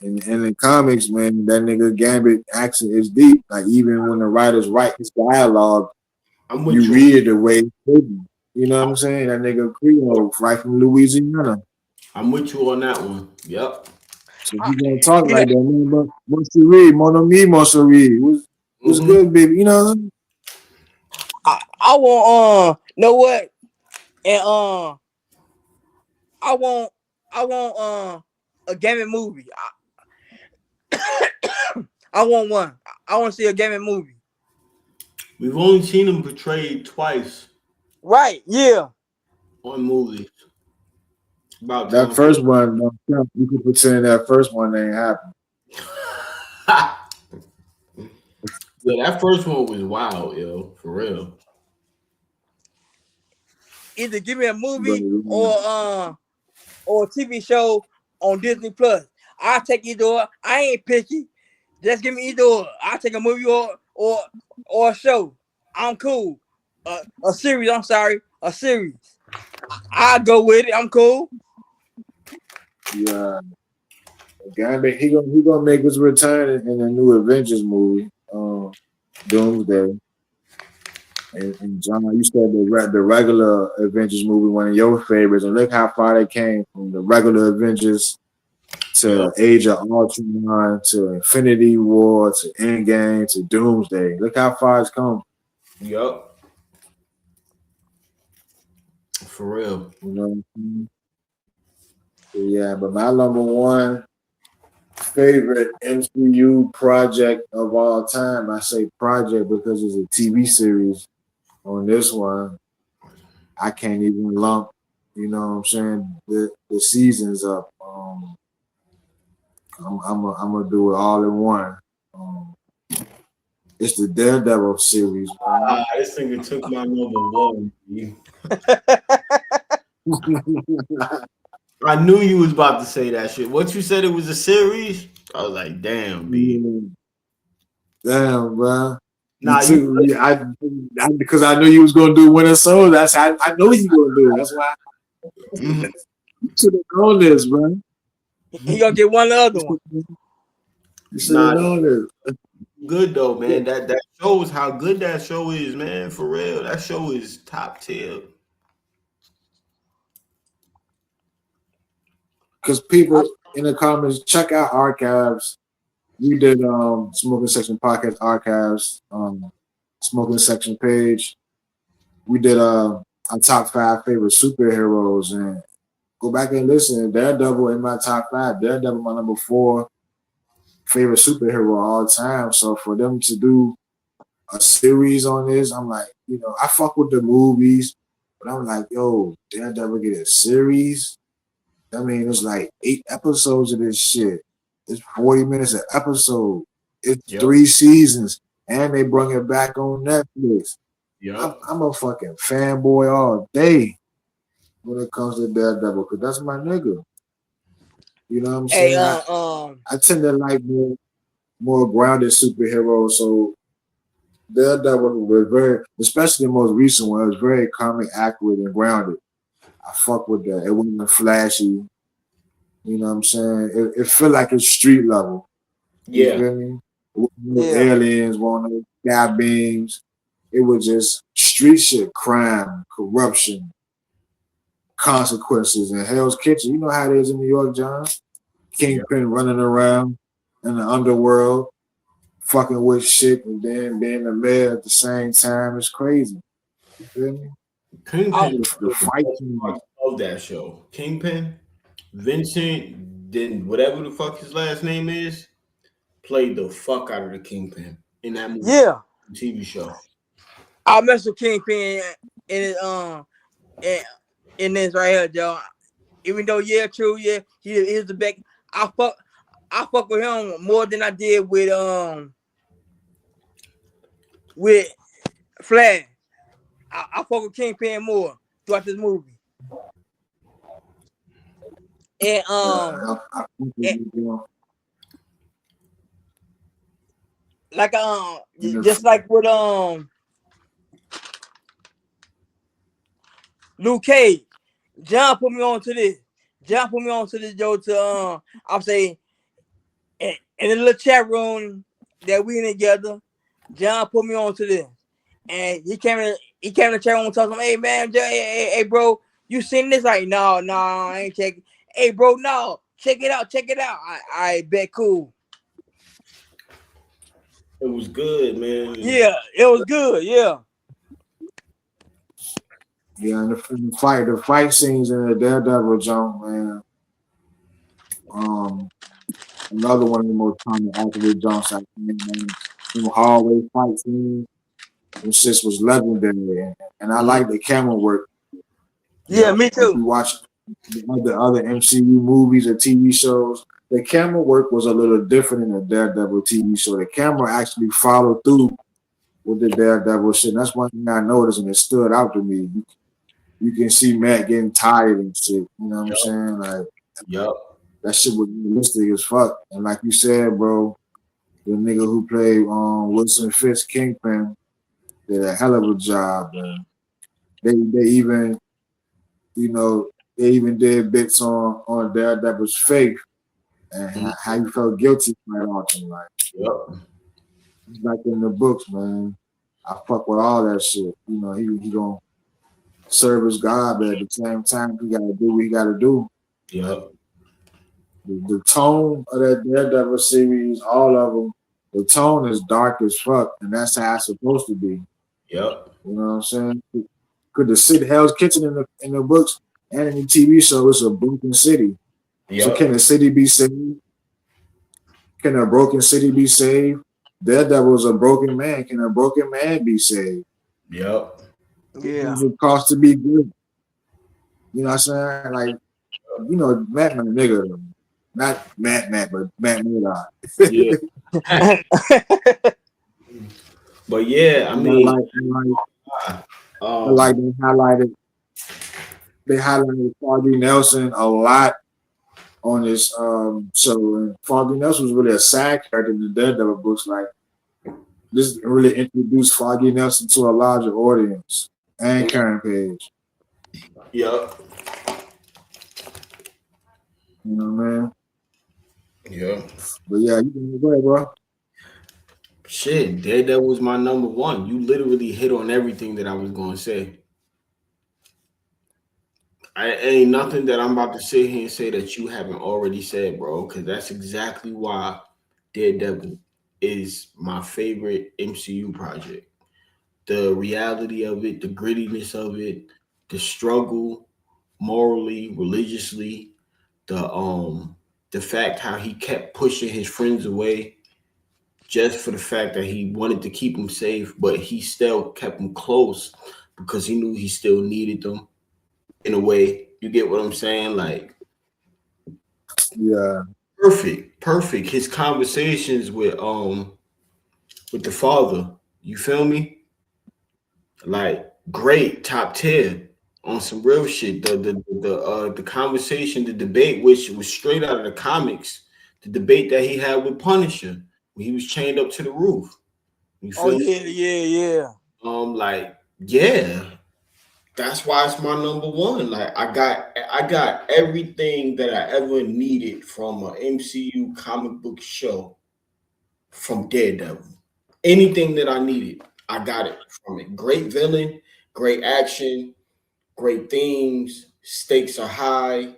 In the comics, man, that nigga Gambit accent is deep. Like even when the writers write his dialogue, you read it the way it's written. You know what I'm saying? That nigga Creole right from Louisiana. I'm with you on that one. Yep. So you gonna talk like that, man? But once you read, mon ami, what's good, baby? You know what I'm saying? I want know what? And I want a gaming movie. I want one. I want to see a gaming movie. We've only seen him portrayed twice. Right, yeah. On movies. About that first one, you can pretend that first one ain't happened. Yeah, that first one was wild, yo, for real. Either give me a movie or a TV show on Disney Plus. I'll take either or. I ain't picky. Just give me either or. I'll take a movie or a show. I'm cool. A series, I'm sorry. A series. I'll go with it. I'm cool. Yeah. Gambit, he gonna make his return in the new Avengers movie, Doomsday. And John, you said the regular Avengers movie, one of your favorites, and look how far they came from the regular Avengers to Age of Ultron to Infinity War to Endgame to Doomsday. Look how far it's come. Yup. For real. You know what I mean? Yeah, but my number 1 favorite MCU project of all time, I say project because it's a TV series. On this one, I can't even lump, you know what I'm saying, the seasons up. I'm gonna do it all in one. It's the Daredevil series. This thing took my number 1. I knew you was about to say that shit. Once you said it was a series, I was like, damn, B. Damn, bro. Nah, Because I knew you was gonna do Winter Soldier. That's how I know you gonna do it. That's why Mhm. you should have known this, bro. He gonna get one or the other one. You should have Nah, known this. good though, man. That shows how good that show is, man. For real, that show is top tier. Because people in the comments, check out archives. We did Smoking Section Podcast archives, Smoking Section page. We did our top 5 favorite superheroes, and go back and listen. Daredevil in my top 5. Daredevil my number 4 favorite superhero of all time. So for them to do a series on this, I'm like, I fuck with the movies, but I'm like, yo, Daredevil get a series? I mean, it's like 8 episodes of this shit. It's 40 minutes an episode. It's Yep. 3 seasons, and they bring it back on Netflix. Yep. I'm a fucking fanboy all day when it comes to Daredevil, because that's my nigga. You know what I'm saying? I tend to like more grounded superheroes, so Daredevil was very, especially the most recent one, was very comic accurate and grounded. I fuck with that. It wasn't flashy. You know what I'm saying? It felt like it's street level. You Yeah. feel me? No aliens, no sky beams. It was just street shit, crime, corruption, consequences, and Hell's Kitchen. You know how it is in New York, John? Kingpin running around in the underworld, fucking with shit, and then being the mayor at the same time. It's crazy. You feel me? Kingpin, The fight. of that show. Kingpin, Vincent, then whatever the fuck his last name is, played the fuck out of the Kingpin in that movie. Yeah. TV show. I mess with Kingpin in it, in this right here, Joe. Even though, true, he's the back. I fuck with him more than I did with Flash. I fuck with Kingpin more throughout this movie. And like just like with Luke Cage, John put me on to this. John put me on to this, Joe. To I'm saying, in the little chat room that we in together, John put me on to this, and he came in the chat room and told him, "Hey man, hey bro, you seen this?" Like, no, I ain't checking. Hey bro, no, check it out. I bet cool. It was good, man. Yeah, it was good. Yeah. Yeah, and the fight scenes in the Daredevil jump, man. Another one of the most common accurate jumps I've seen, man. The hallway fight scenes, them shit was legendary, and I like the camera work. Yeah, me too. If you watch the other MCU movies or TV shows, the camera work was a little different in the Daredevil TV show. The camera actually followed through with the Daredevil shit. And that's one thing I noticed, and it stood out to me. You can see Matt getting tired and shit. You know what I'm saying? Like, that shit was realistic as fuck. And like you said, bro, the nigga who played Wilson Fisk Kingpin did a hell of a job, man. They even, they even did bits on Daredevil's faith and how you felt guilty quite often. Like, like in the books, man. I fuck with all that shit. You know, he gonna serve his God, but at the same time, he gotta do what he gotta do. Yep. The tone of that Daredevil series, all of them, the tone is dark as fuck, and that's how it's supposed to be. Yep. You know what I'm saying? Could the city Hell's Kitchen in the books and in the TV show is a broken city. Yep. So can the city be saved? Can a broken city be saved? Daredevil is a broken man. Can a broken man be saved? Yep. Yeah. It costs to be good. You know what I'm saying? Like, Matt my nigga. Not Matt, but Matt Murdock. Yeah. But yeah, I mean, I like they highlighted they highlighted Foggy Nelson a lot on this show. And Foggy Nelson was really a side character in the Daredevil books. Like this really introduced Foggy Nelson to a larger audience and Karen Page. Yeah. You know what I mean? Yeah. But yeah, you can go ahead, bro. Shit, Daredevil was my number one. You literally hit on everything that I was going to say. I ain't nothing that I'm about to sit here and say that you haven't already said, bro, because that's exactly why Daredevil is my favorite MCU project. The reality of it, the grittiness of it, the struggle morally, religiously, the fact how he kept pushing his friends away just for the fact that he wanted to keep them safe, but he still kept them close because he knew he still needed them in a way. You get what I'm saying? Like, Yeah. perfect. His conversations with the father, you feel me? Like, great, top tier on some real shit. The conversation, the debate, which was straight out of the comics, the debate that he had with Punisher when he was chained up to the roof. You Oh feel me? yeah. Like, yeah, that's why it's my number one. Like, I got everything that I ever needed from an MCU comic book show from Daredevil. Anything that I needed, I got it from it. Great villain, great action, great themes, stakes are high.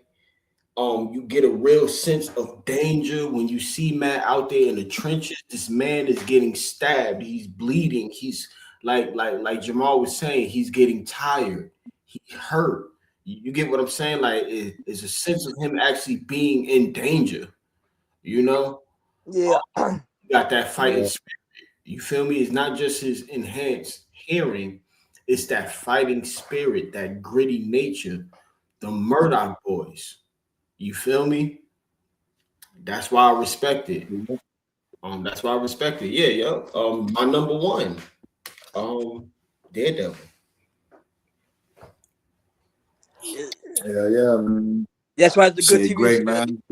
You get a real sense of danger when you see Matt out there in the trenches. This man is getting stabbed. He's bleeding. He's like Jamal was saying, he's getting tired. He hurt. You get what I'm saying? Like it's a sense of him actually being in danger. You know, Yeah. you got that fighting Yeah. spirit. You feel me? It's not just his enhanced hearing. It's that fighting spirit, that gritty nature, the Murdoch boys. You feel me? That's why I respect it. That's why I respect it. Yeah, yo. My number one, Daredevil. Yeah, man. That's why it's a good Say TV great, show. man.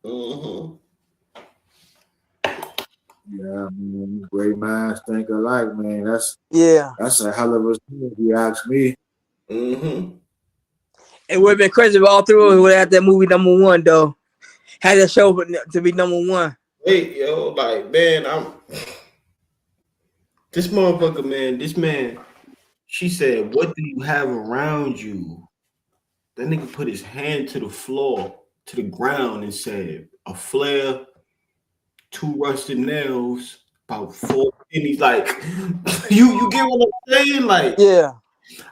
Mm-hmm. Yeah, man. Great minds think alike, man. That's a hell of a story, if you ask me. Mm-hmm. It would have been crazy if all three of us would have had that movie number one though. Had that show to be number one. Wait, yo, like, man, this motherfucker, man, this man, she said, what do you have around you? That nigga put his hand to the floor, to the ground, and said, a flare, 2 rusted nails, about 4 pennies. Like, you get what I'm saying? Like, Yeah.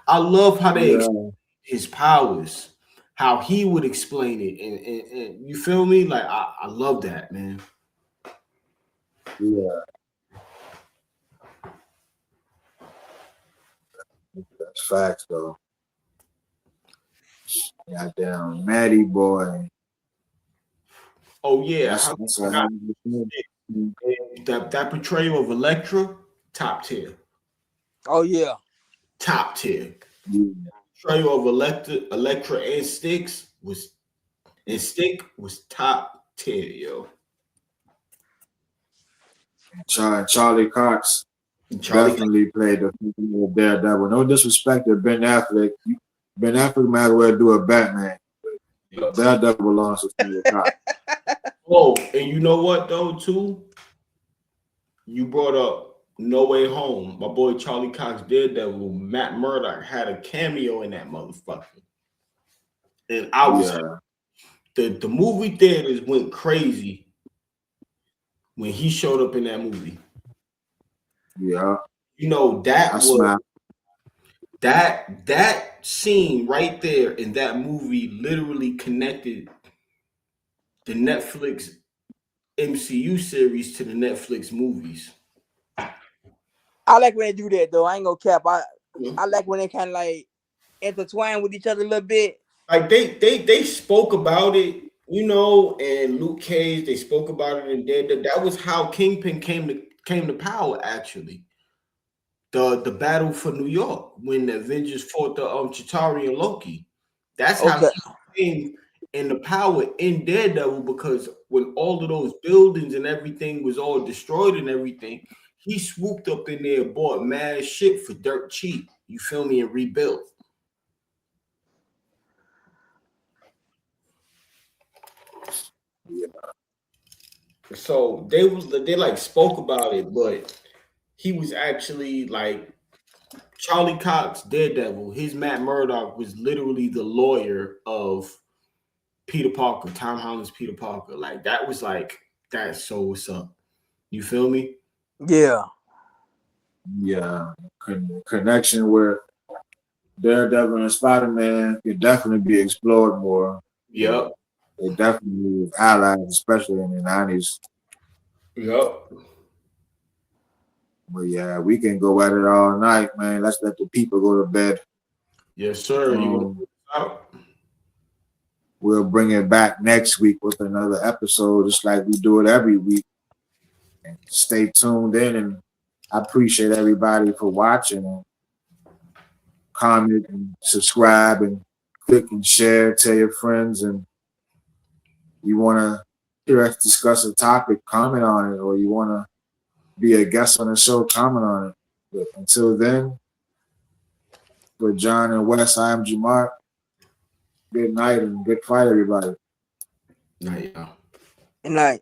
I love how they Yeah. explain his powers, how he would explain it, and you feel me? Like, I love that, man. Yeah. That's facts, though. Goddamn, Maddie boy. Oh yeah, That's a hell of a thing. that portrayal of Elektra, top tier, Oh yeah. top tier. Yeah. Portrayal of Elektra and Stick was top tier, yo. Charlie Cox definitely played the Daredevil. No disrespect to Ben Affleck. Ben Affleck might as well do a Batman. Daredevil belongs to Charlie Cox. Oh, and you know what though, too? You brought up No Way Home. My boy Charlie Cox Daredevil, Matt Murdock had a cameo in that motherfucker. And I was the movie theaters went crazy when he showed up in that movie. Yeah. You know, that scene right there in that movie literally connected the Netflix MCU series to the Netflix movies. I like when they do that though. I ain't gonna cap. I like when they kind of like intertwine with each other a little bit. Like they spoke about it, you know, and Luke Cage, they spoke about it in Dead. That was how Kingpin came to power, actually. the battle for New York when the Avengers fought the Chitauri and Loki. That's how Okay. he came in the power in Daredevil, because when all of those buildings and everything was all destroyed and everything, he swooped up in there and bought mad shit for dirt cheap. You feel me? And rebuilt. Yeah. So they like spoke about it, but he was actually like Charlie Cox, Daredevil. His Matt Murdock was literally the lawyer of Peter Parker, Tom Holland's Peter Parker. Like that was like that's so what's up. You feel me? Yeah. Yeah. Connection with Daredevil and Spider-Man could definitely be explored more. Yep. They definitely was allies, especially in the 90s. Yep. But yeah, we can go at it all night, man. Let's let the people go to bed. Yes, sir. You out? We'll bring it back next week with another episode, just like we do it every week. And stay tuned in, and I appreciate everybody for watching and comment and subscribe and click and share. Tell your friends, and you want to hear us discuss a topic, comment on it, or you want to be a guest on the show, comment on it. But until then, for John and Wes, I am Jamar. Good night and good fight, everybody. Nah, yeah. Good night.